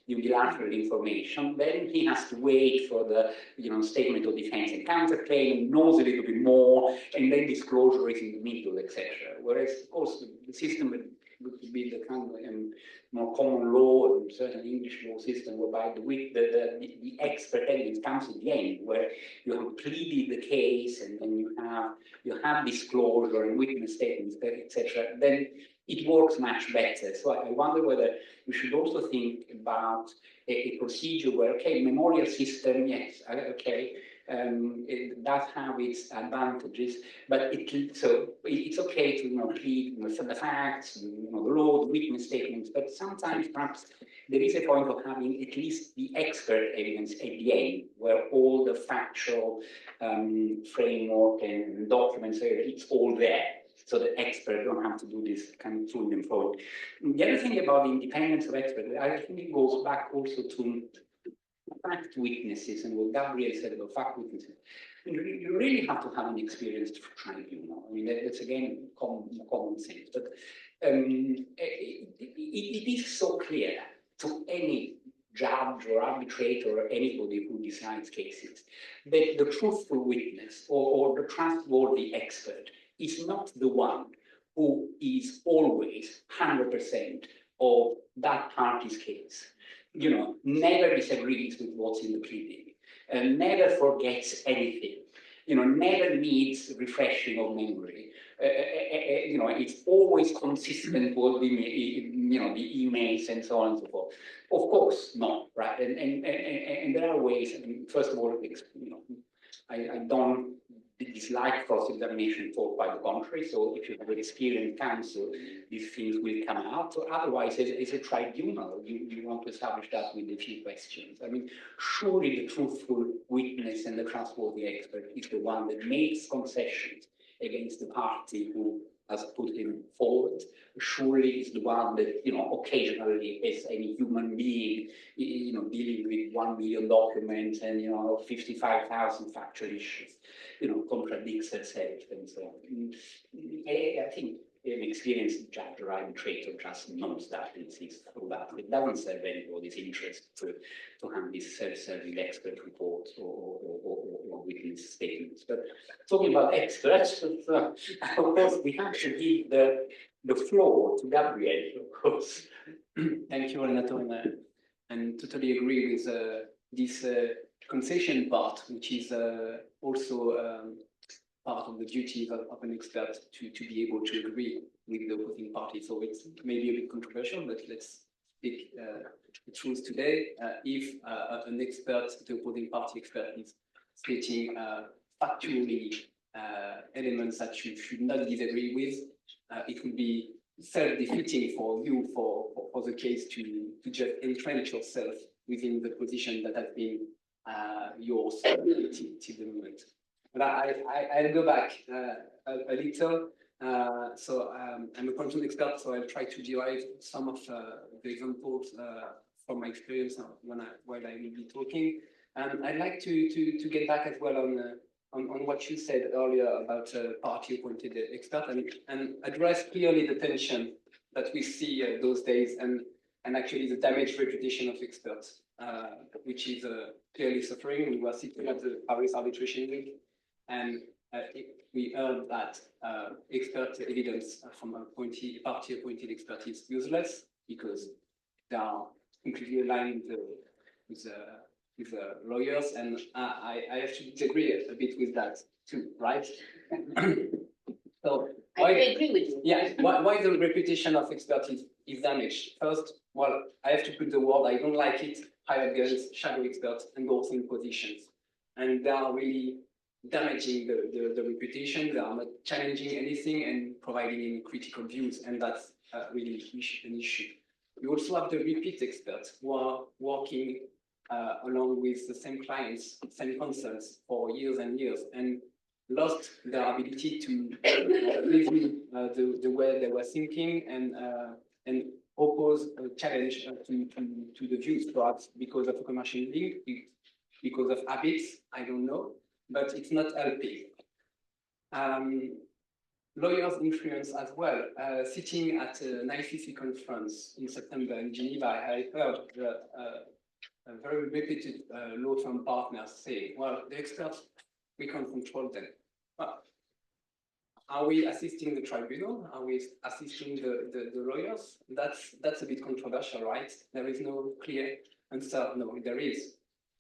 unilateral information. Then he has to wait for the statement of defense and counterclaim, knows a little bit more, and then disclosure is in the middle, etc. Whereas, of course, the system would be the kind of more common law and certain English law system whereby the expert evidence comes at the end, where you have pleaded the case and then you have disclosure and witness statements, etc. Then it works much better. So I wonder whether we should also think about a procedure where, okay, memorial system, yes, okay, it does have its advantages, but it's okay to plead the facts, the law, the witness statements, but sometimes perhaps there is a point of having at least the expert evidence at the end, where all the factual framework and documents, it's all there. So the expert don't have to do this kind of to and fro. The other thing about the independence of experts, I think it goes back also to fact witnesses and what Gabriel said about fact witnesses. You really have to have an experienced tribunal. I mean, that's again common sense, but it is so clear to any judge or arbitrator or anybody who decides cases that the truthful witness or the trustworthy expert is not the one who is always 100% of that party's case. Never disagrees with what's in the pleading, and never forgets anything. Never needs refreshing of memory. It's always consistent with the emails and so on and so forth. Of course, not, right? And there are ways. I mean, first of all, I don't dislike cross-examination taught by the contrary. So if you have an experienced counsel, these things will come out. So otherwise, as a tribunal, you want to establish that with a few questions. I mean, surely the truthful witness and the trustworthy expert is the one that makes concessions against the party who has put him forward. Surely is the one that, occasionally as any human being, dealing with 1 million documents and, 55,000 factual issues, contradicts herself and so on. I think an experienced judge or arbitrator just knows that and sees through that. It doesn't serve anybody's interest to have these self-serving expert reports or witness statements. But talking about experts, of course, we have to give the floor to Gabriel, of course. Thank you, Renato, and totally agree with this concession part, which is also part of the duty of an expert to be able to agree with the opposing party. So it's maybe a bit controversial, but let's speak the truth today. If an expert, the opposing party expert, is stating factually elements that you should not disagree with, it would be self-defeating for you for the case to just entrench yourself within the position that has been yours till the moment. But I'll go back a little. I'm a quantum expert, so I'll try to derive some of the examples from my experience while I will be talking. And I'd like to get back as well on what you said earlier about party-appointed expert and address clearly the tension that we see those days and actually the damaged reputation of experts, which is clearly suffering. We were sitting at the Paris Arbitration Week, and we heard that expert evidence from a party-appointed expert is useless because they are completely aligned with lawyers, and I have to disagree a bit with that too, right? So I agree with you. yeah, why the reputation of expertise is damaged? First, well, I have to put the word, I don't like it, hired guns, shadow experts, endorsing positions. And they are really damaging the reputation. They are not challenging anything and providing any critical views, and that's really an issue. We also have the repeat experts who are working along with the same clients, same concerns for years and years, and lost their ability to review the way they were thinking and oppose a challenge to the views, perhaps because of a commercial link, because of habits, I don't know, but it's not helping. Lawyers' influence as well. Sitting at an ICC conference in September in Geneva, I heard a very reputed law firm partner say, well, the experts, we can't control them. Well, are we assisting the tribunal? Are we assisting the lawyers? That's a bit controversial, right? There is no clear answer. No, there is.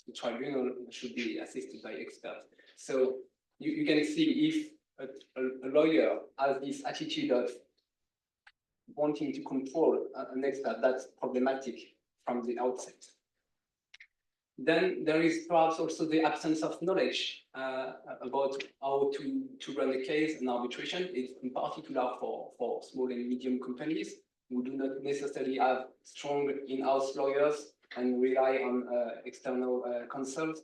The tribunal should be assisted by experts. So you can see if a lawyer has this attitude of wanting to control an expert, that's problematic from the outset. Then there is perhaps also the absence of knowledge about how to run a case and arbitration. It's in particular for small and medium companies who do not necessarily have strong in-house lawyers and rely on external consults,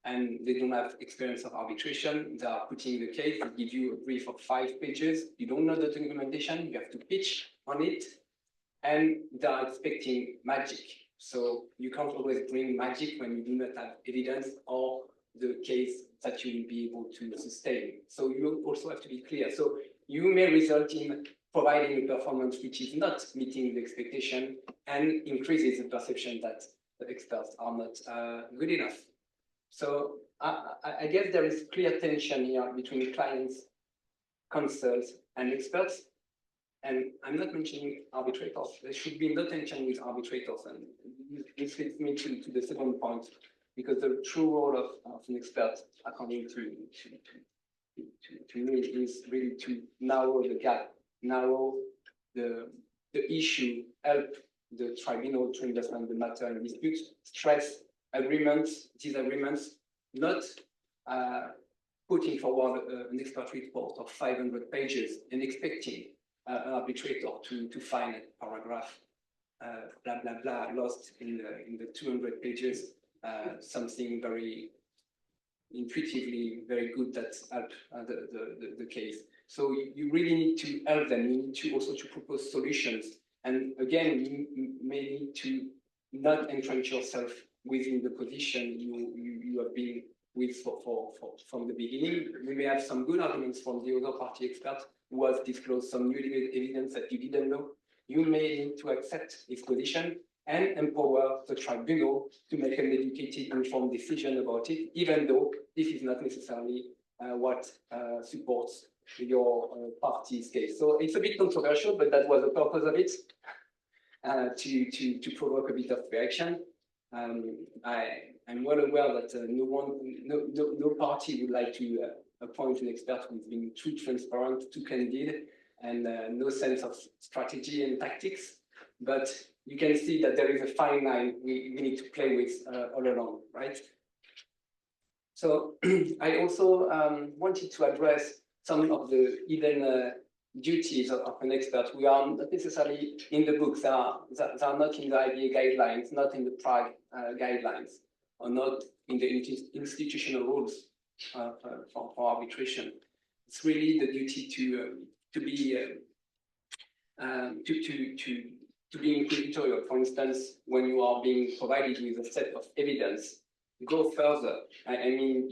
and they don't have experience of arbitration. They are putting the case, they give you a brief of 5 pages. You don't know the documentation, you have to pitch on it, and they are expecting magic. So you can't always bring magic when you do not have evidence or the case that you will be able to sustain. So you also have to be clear. So you may result in providing a performance which is not meeting the expectation and increases the perception that the experts are not good enough. So I guess there is clear tension here between clients, consults, and experts. And I'm not mentioning arbitrators. There should be no tension with arbitrators. And this leads me to the second point, because the true role of an expert, according to me, is really to narrow the gap, narrow the issue, help the tribunal to understand the matter and dispute, stress agreements, disagreements, not putting forward an expert report of 500 pages and expecting an arbitrator to find a paragraph, blah, blah, blah, lost in the 200 pages, something very intuitively very good that help the case. So you really need to help them. You need to also to propose solutions. And again, you may need to not entrench yourself within the position you have been with from the beginning. We may have some good arguments from the other party expert who has disclosed some new evidence that you didn't know. You may need to accept his position and empower the tribunal to make an educated, informed decision about it, even though this is not necessarily what supports your party's case. So it's a bit controversial, but that was the purpose of it, to provoke a bit of reaction. I'm well aware that no party would like to appoint an expert who's been too transparent, too candid, and no sense of strategy and tactics. But you can see that there is a fine line we need to play with all along, right? So I also wanted to address some of the hidden duties of an expert. We are not necessarily in the books, they are not in the IBA guidelines, not in the Prague guidelines, or not in the institutional rules for arbitration. It's really the duty to be inquisitorial. For instance, when you are being provided with a set of evidence, go further. I mean,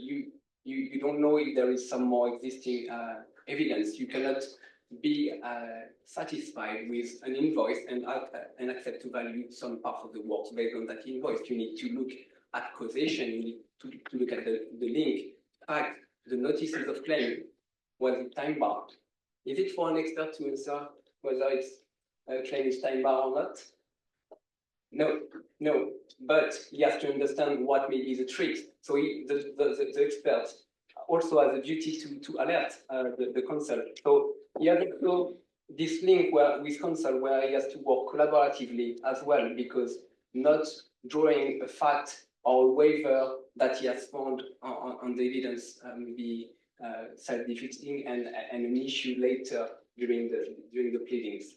you don't know if there is some more existing evidence. You cannot be satisfied with an invoice and accept to value some part of the works based on that invoice. You need to look at causation. You need to look at the link. In fact, the notices of claim, was it time barred? Is it for an expert to answer whether it's claim is time barred or not? No, but he has to understand what may be the tricks. So the expert also has a duty to alert the counsel. So he has also this link with counsel where he has to work collaboratively as well, because not drawing a fact or a waiver that he has found on the evidence may be self-defeating and an issue later during the pleadings.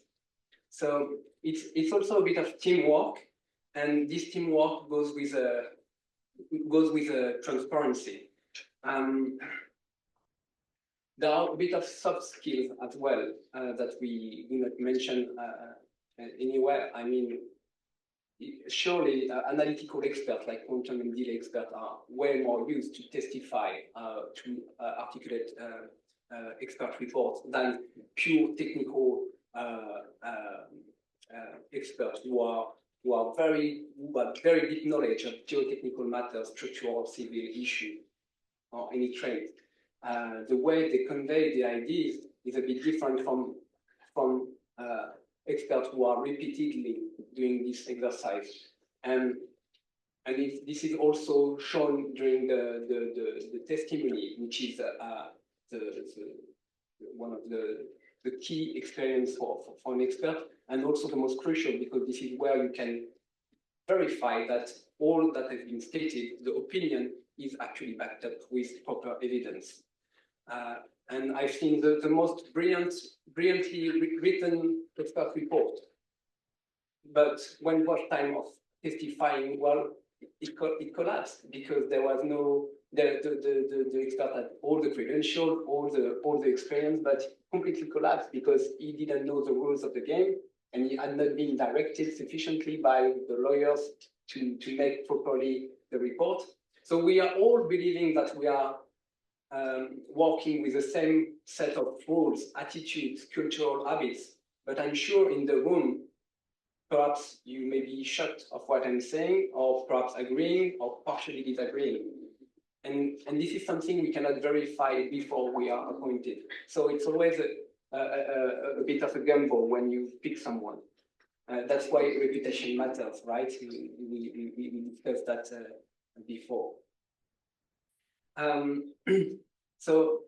So it's also a bit of teamwork, and this teamwork goes with transparency. There are a bit of soft skills as well that we do not mention anywhere. I mean, surely analytical experts like quantum and delay experts are way more used to testify, to articulate expert reports than pure technical experts who have very deep knowledge of geotechnical matters, structural or civil issue, or any trade. The way they convey the ideas is a bit different from experts who are repeatedly doing this exercise. And this is also shown during the testimony, which is one of the key experience for an expert, and also the most crucial, because this is where you can verify that all that has been stated, the opinion is actually backed up with proper evidence. And I've seen the most brilliantly written expert report, but when it was time of testifying, well, it collapsed because there was no, the expert had all the credentials, all the experience, but completely collapsed because he didn't know the rules of the game, and he had not been directed sufficiently by the lawyers to make properly the report. So we are all believing that we are working with the same set of rules, attitudes, cultural habits, but I'm sure in the room, perhaps you may be shocked of what I'm saying, or perhaps agreeing, or partially disagreeing. And this is something we cannot verify before we are appointed. So it's always a bit of a gamble when you pick someone. That's why reputation matters, right? We discussed that before. So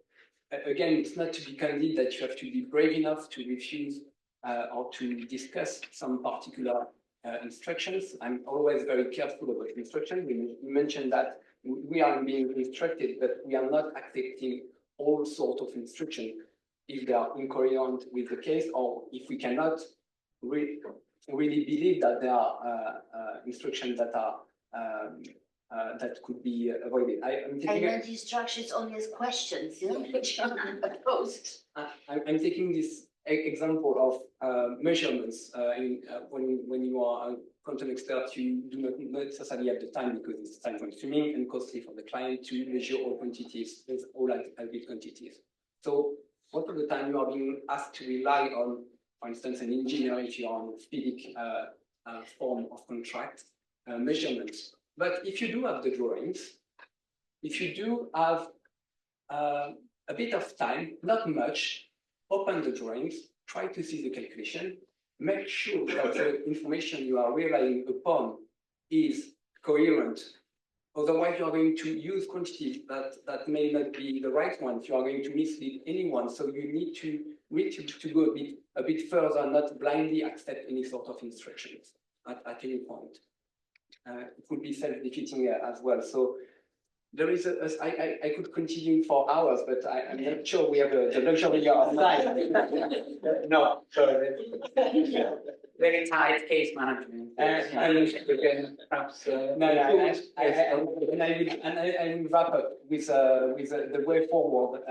again, it's not to be candid that you have to be brave enough to refuse or to discuss some particular instructions. I'm always very careful about instructions. We mentioned that we are being instructed, but we are not accepting all sorts of instructions if they are incoherent with the case, or if we cannot really believe that there are instructions that are that could be avoided. I'm meant instructions only as questions, you know, which are opposed. I'm taking this example of measurements. When you are a quantum expert, you do not necessarily have the time, because it's time consuming and costly for the client to measure all quantities, all albeit quantities. So most of the time you are being asked to rely on, for instance, an engineer if you are on a FIDIC form of contract measurements. But if you do have the drawings, if you do have a bit of time, not much, open the drawings, try to see the calculation, make sure that the information you are relying upon is coherent. Otherwise, you are going to use quantities that may not be the right ones. You are going to mislead anyone. So you need to go a bit further, not blindly accept any sort of instructions at any point. It could be self-defeating as well. So there is I could continue for hours, but I'm not sure we have the luxury of time. No, sorry. Very tight case management. We can perhaps. No, I will wrap up with the way forward,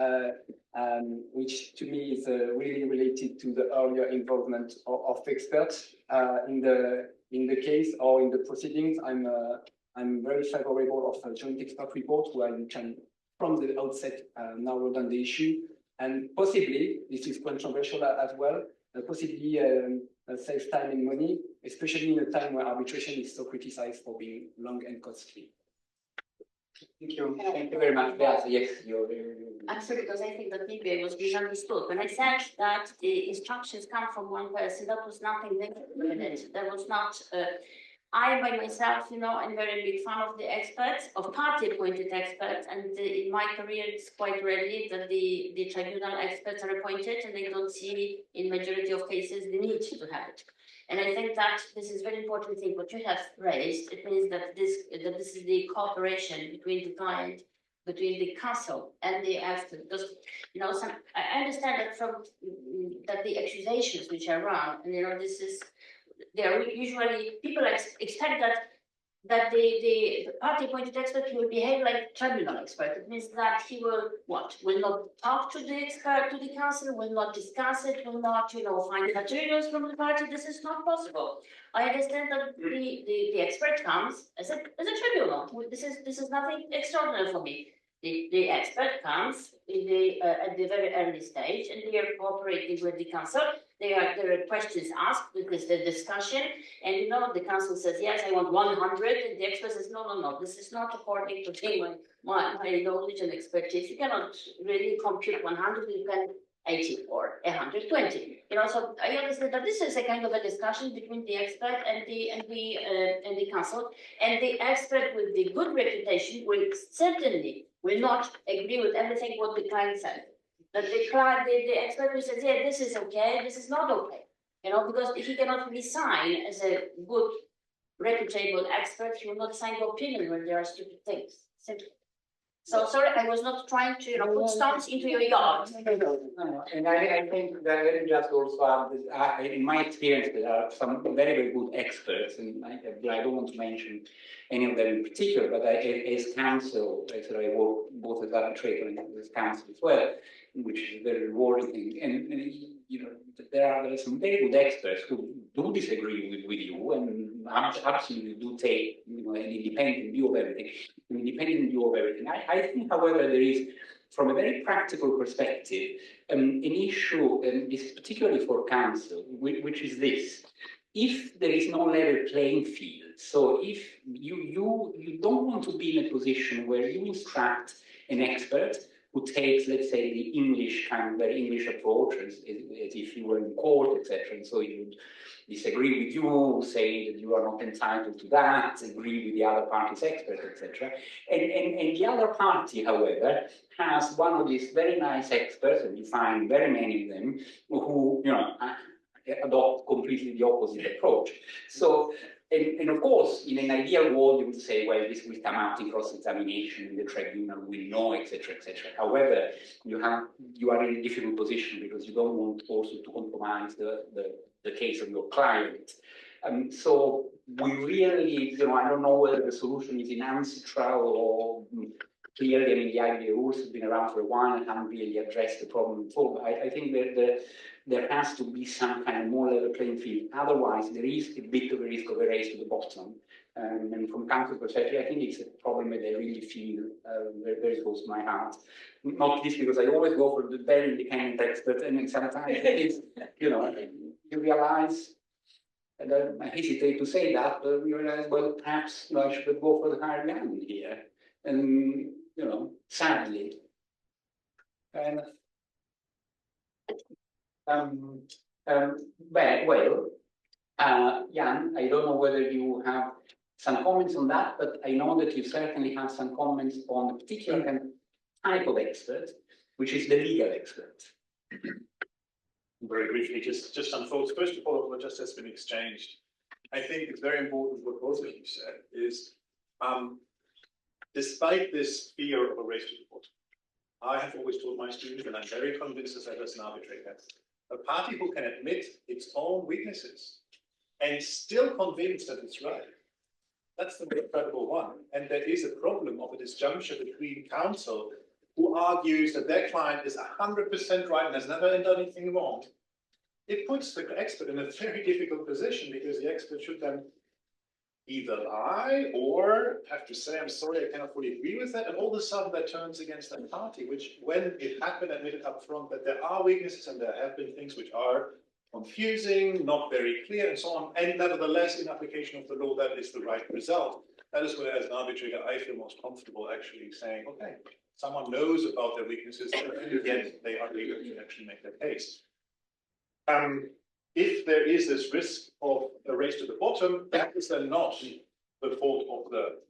which to me is really related to the earlier involvement of experts in the case or in the proceedings. I'm very favorable of a joint expert report where you can, from the outset, narrow down the issue, and possibly, this is controversial as well, possibly save time and money, especially in a time where arbitration is so criticized for being long and costly. Thank you. Thank you very much. Beata, yes, Actually, because I think that maybe I was misunderstood. When I said that the instructions come from one person, that was nothing negative in it. That was not. I, by myself, I'm very big fan of the experts, of party-appointed experts, and in my career, it's quite rarely that the tribunal experts are appointed, and I don't see, in majority of cases, the need to have it. And I think that this is a very important thing. What you have raised, it means that this is the cooperation between the client, between the counsel and the expert. Because I understand that that the accusations which are run, and they are usually people expect that the party-appointed expert will behave like tribunal expert. It means that he will not talk to the expert, to the counsel, will not discuss it, will not find materials from the party. This is not possible. I understand that the expert comes as a tribunal. This is nothing extraordinary for me. The expert comes at the very early stage, and they are cooperating with the counsel. There are questions asked, because the discussion, and the counsel says, yes, I want 100, and the expert says, no, this is not according to my knowledge and expertise. You cannot really compute 100, you can 80 or 120. So I understand that this is a kind of a discussion between the expert and the counsel, and the expert with the good reputation will not agree with everything what the client said. That the expert will say, yeah, this is okay, this is not okay. Because he cannot really sign as a good, reputable expert. He will not sign the opinion when there are stupid things. Simply. So sorry, I was not trying to put stones into your yard. No. And I think that let me just also add this. In my experience, there are some very, very good experts, and I don't want to mention any of them in particular, but as counsel, I work both as arbitrator and as counsel as well, which is a very rewarding thing. And there are some very good experts who do disagree with you and absolutely do take an independent view of everything. I think, however, there is, from a very practical perspective, an issue, and this is particularly for counsel, which is this: if there is no level playing field, so if you don't want to be in a position where you instruct an expert who takes, let's say, the English very English approach, as if you were in court, etc., and so you would disagree with you, say that you are not entitled to that, agree with the other party's expert, etc. And the other party, however, has one of these very nice experts, and you find very many of them, who adopt completely the opposite approach. So, and of course, in an ideal world, you would say, well, this will come out in cross-examination, and the tribunal will know, etc., etc. However, you are in a difficult position because you don't want also to compromise the case of your client. So we really, I don't know whether the solution is in ancestral or clearly, the IBA rules have been around for a while and haven't really addressed the problem before. But I think that there has to be some kind of more level playing field. Otherwise, there is a bit of a risk of a race to the bottom. And from counsel perspective, I think it's a problem that I really feel very, very close to my heart. Not least because I always go for the very independent expert, and then sometimes it's, you realize, and I hesitate to say that, but you realize, well, perhaps I should go for the higher ground here. And, sadly. And, Jan, I don't know whether you have some comments on that, but I know that you certainly have some comments on a particular kind of type of expert, which is the legal expert. Very briefly, just some thoughts. First of all, what just has been exchanged, I think it's very important what both of you said is despite this fear of a race to the bottom, I have always told my students, and I'm very convinced as an arbitrator, a party who can admit its own weaknesses and still convince that it's right, that's the incredible one. And there is a problem of a disjuncture between counsel who argues that their client is 100% right and has never done anything wrong. It puts the expert in a very difficult position because the expert should then either lie or have to say, I'm sorry, I cannot fully agree with that. And all of a sudden that turns against that party, which when it had been admitted up front that there are weaknesses and there have been things which are confusing, not very clear and so on. And nevertheless, in application of the law, that is the right result. That is where as an arbitrator, I feel most comfortable actually saying, okay, someone knows about their weaknesses, and yet they are able to actually make their case. If there is this risk of a race to the bottom, that is then not the fault of the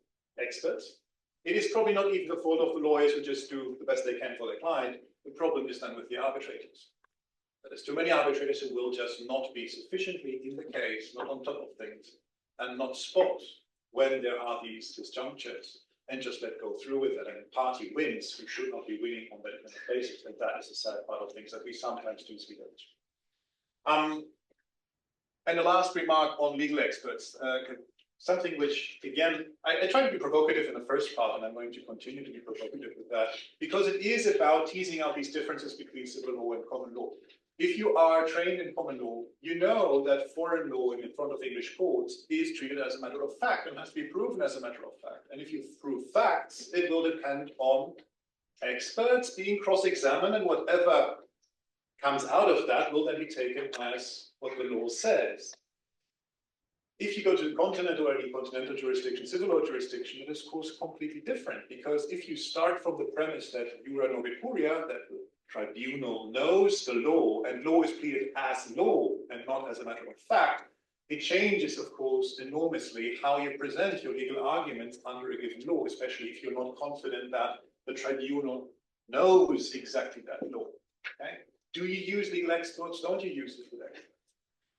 experts. It is probably not even the fault of the lawyers who just do the best they can for their client. The problem is then with the arbitrators. There's too many arbitrators who will just not be sufficiently in the case, not on top of things, and not spot when there are these disjunctures, and just let go through with it. And the party wins who should not be winning on that kind of basis. And that is a sad part of things that we sometimes do see those. And the last remark on legal experts, something which, again, I tried to be provocative in the first part, and I'm going to continue to be provocative with that, because it is about teasing out these differences between civil law and common law. If you are trained in common law, you know that foreign law in front of English courts is treated as a matter of fact and has to be proven as a matter of fact. And if you prove facts, it will depend on experts being cross-examined, and whatever comes out of that will then be taken as what the law says. If you go to the continent or any continental jurisdiction, civil law jurisdiction, it is of course completely different, because if you start from the premise that jura novepuria, that the tribunal knows the law and law is pleaded as law and not as a matter of fact, it changes, of course, enormously how you present your legal arguments under a given law, especially if you're not confident that the tribunal knows exactly that law. Okay? Do you use legal experts? Don't you use legal experts?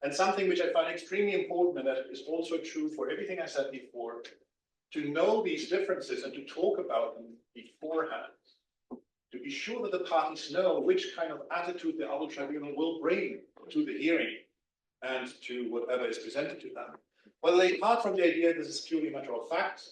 And something which I find extremely important, and that is also true for everything I said before, to know these differences and to talk about them beforehand, to be sure that the parties know which kind of attitude the arbitral tribunal will bring to the hearing and to whatever is presented to them. Whether they depart from the idea this is purely a matter of fact,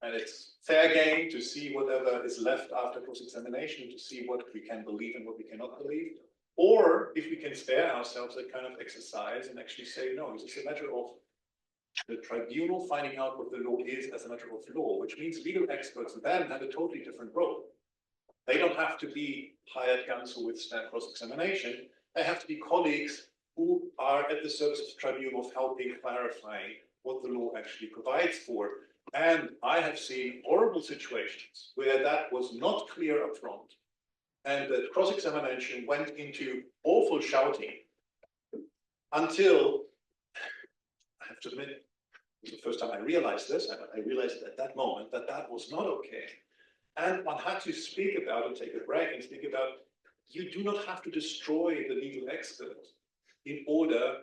and it's fair game to see whatever is left after cross-examination, to see what we can believe and what we cannot believe. Or if we can spare ourselves that kind of exercise and actually say, no, this is a matter of the tribunal finding out what the law is as a matter of law, which means legal experts then have a totally different role. They don't have to be hired guns who withstand cross-examination. They have to be colleagues who are at the service of the tribunal of helping clarifying what the law actually provides for. And I have seen horrible situations where that was not clear up front, and that cross-examination went into awful shouting until, I have to admit, it was the first time I realized this, and I realized at that moment that that was not okay. And one had to speak about it, take a break and speak about, you do not have to destroy the legal expert in order,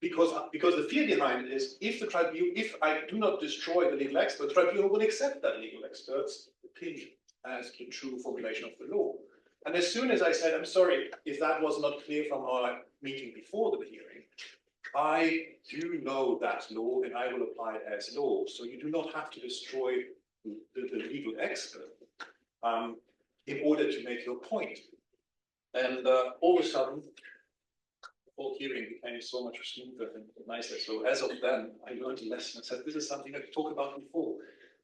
because the fear behind it is, if I do not destroy the legal expert, the tribunal will accept that legal expert's opinion as the true formulation of the law. And as soon as I said, I'm sorry, if that was not clear from our meeting before the hearing, I do know that law and I will apply it as law. So you do not have to destroy the legal expert in order to make your point. And all of a sudden, the whole hearing became so much smoother and nicer. So as of then, I learned a lesson and said, this is something I could talk about before,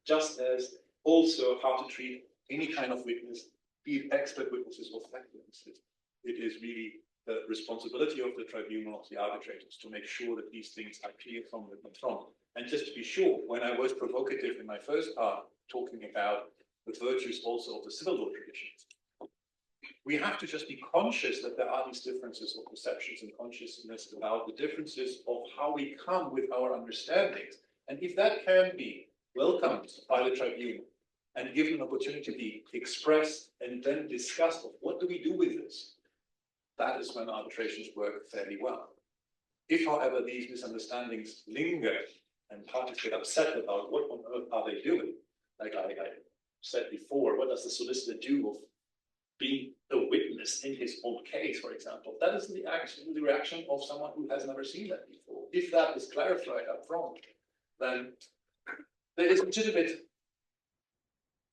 just as also how to treat any kind of witness, be it expert witnesses or fact witnesses. It is really the responsibility of the tribunal, of the arbitrators, to make sure that these things are clear from the front. And just to be sure, when I was provocative in my first part, talking about the virtues also of the civil law traditions, we have to just be conscious that there are these differences of perceptions and consciousness about the differences of how we come with our understandings. And if that can be welcomed by the tribunal and given an opportunity to be expressed and then discussed of what do we do with this, that is when arbitrations work fairly well. If, however, these misunderstandings linger and parties get upset about what on earth are they doing, like I said before, what does the solicitor do of being a witness in his own case, for example? That is the reaction of someone who has never seen that before. If that is clarified up front, then there is legitimate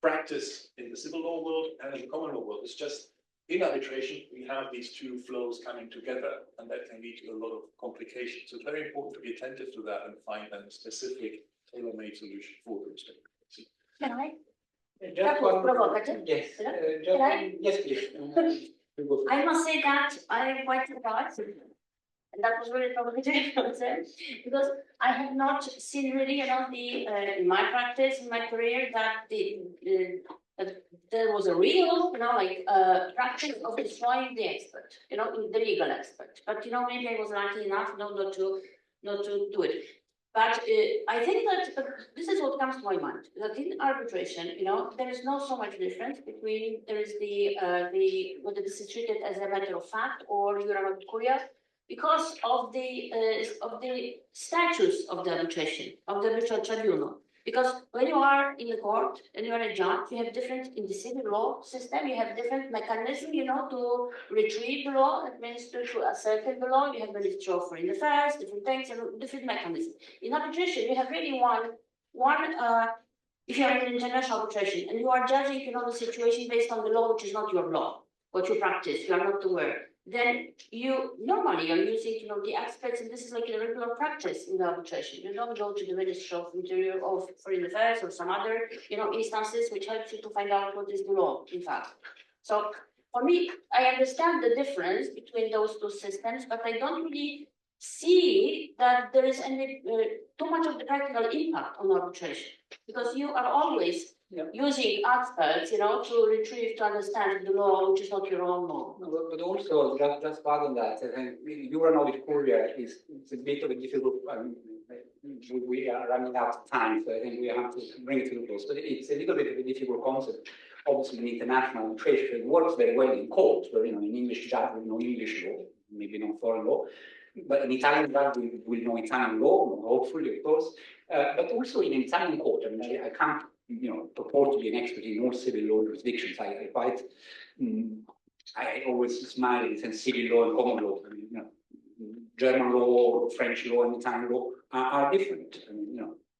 practice in the civil law world and in the common law world. It's just in arbitration, we have these two flows coming together, and that can lead to a lot of complications. So it's very important to be attentive to that and find a specific tailor-made solution for the respective cases. Can I? Just That was one- provocative. Yes, Can I? just Can I? one- yes, please. You go first. I must say that I am quite surprised. And that was really provocative, I would say, because I have not seen really, in my practice, in my career, that there was a real, practice of destroying the expert, the legal expert. But, maybe I was lucky enough not to do it. But I think that this is what comes to my mind, that in arbitration, there is not so much difference between, there is whether this is treated as a matter of fact or you're curia, because of the status of the arbitration, of the arbitral tribunal. Because when you are in the court and you are a judge, you have different, in the civil law system, you have different mechanisms, to retrieve the law, that means to ascertain the law, you have Ministry of Foreign Affairs, different things, and different mechanisms. In arbitration, you have really if you are in international arbitration and you are judging, the situation based on the law, which is not your law, what you practice, you are not aware. Then you normally are using, the experts, and this is like a regular practice in the arbitration. You don't go to the Ministry of Interior of Foreign Affairs or some other, instances which helps you to find out what is the law, in fact. So for me, I understand the difference between those two systems, but I don't really see that there is any too much of the practical impact on arbitration, because you are always using experts, to retrieve, to understand the law, which is not your own law. No, but also, just part on that, I think Uranovic Courier it's a bit of a difficult, we are running out of time, so I think we have to bring it to the close. But it's a little bit of a difficult concept. Obviously, in international arbitration, it works very well in court, where, in English judge will know English law, maybe not foreign law. But an Italian judge will know Italian law, hopefully, of course. But also in Italian court, I can't, purport to be an expert in all civil law jurisdictions. I always smile and civil law and common law. German law, French law, and Italian law are different.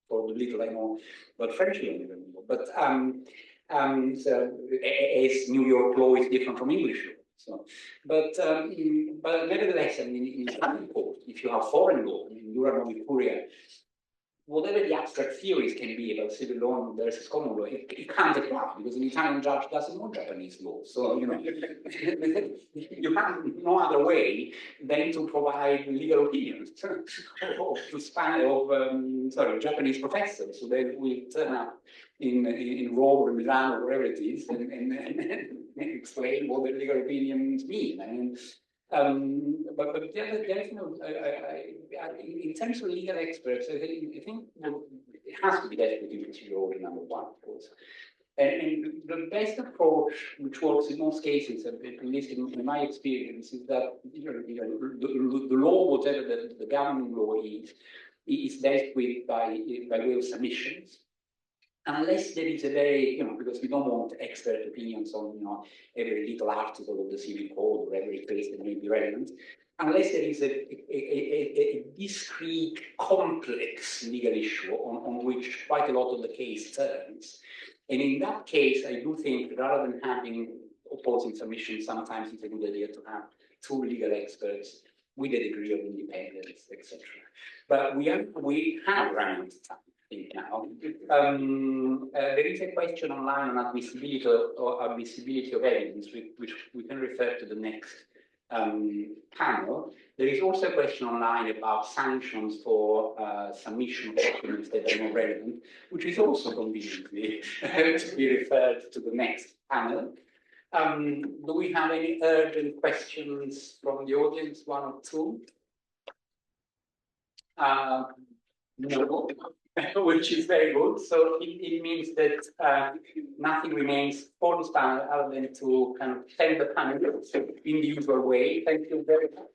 For the little I know, but French law, but as New York law is different from English law. So, but nevertheless, in Italian court, if you have foreign law, Uranovic Courier, whatever the abstract theories can be about civil law versus common law, it can't apply because an Italian judge doesn't know Japanese law. So, you have no other way than to provide legal opinions of Japanese professors. So they will turn up in Rome or Milan or wherever it is and explain what the legal opinions mean. But the other thing, in terms of legal experts, I think it has to be definitely considered order number one, of course. And the best approach, which works in most cases, at least in my experience, is that the law, whatever the governing law is dealt with by way of submissions. Unless there is a very, because we don't want expert opinions on, every little article of the civil code or every case that may be relevant, unless there is a discrete, complex legal issue on which quite a lot of the case turns. And in that case, I do think rather than having opposing submissions, sometimes it's a good idea to have two legal experts with a degree of independence, etc. But we have run out of time. Now, there is a question online on admissibility of evidence, which we can refer to the next panel. There is also a question online about sanctions for submission of documents that are not relevant, which is also conveniently to be referred to the next panel. Do we have any urgent questions from the audience, one or two? No. Which is very good. So it means that nothing remains for this panel other than to kind of thank the panel in the usual way. Thank you very much.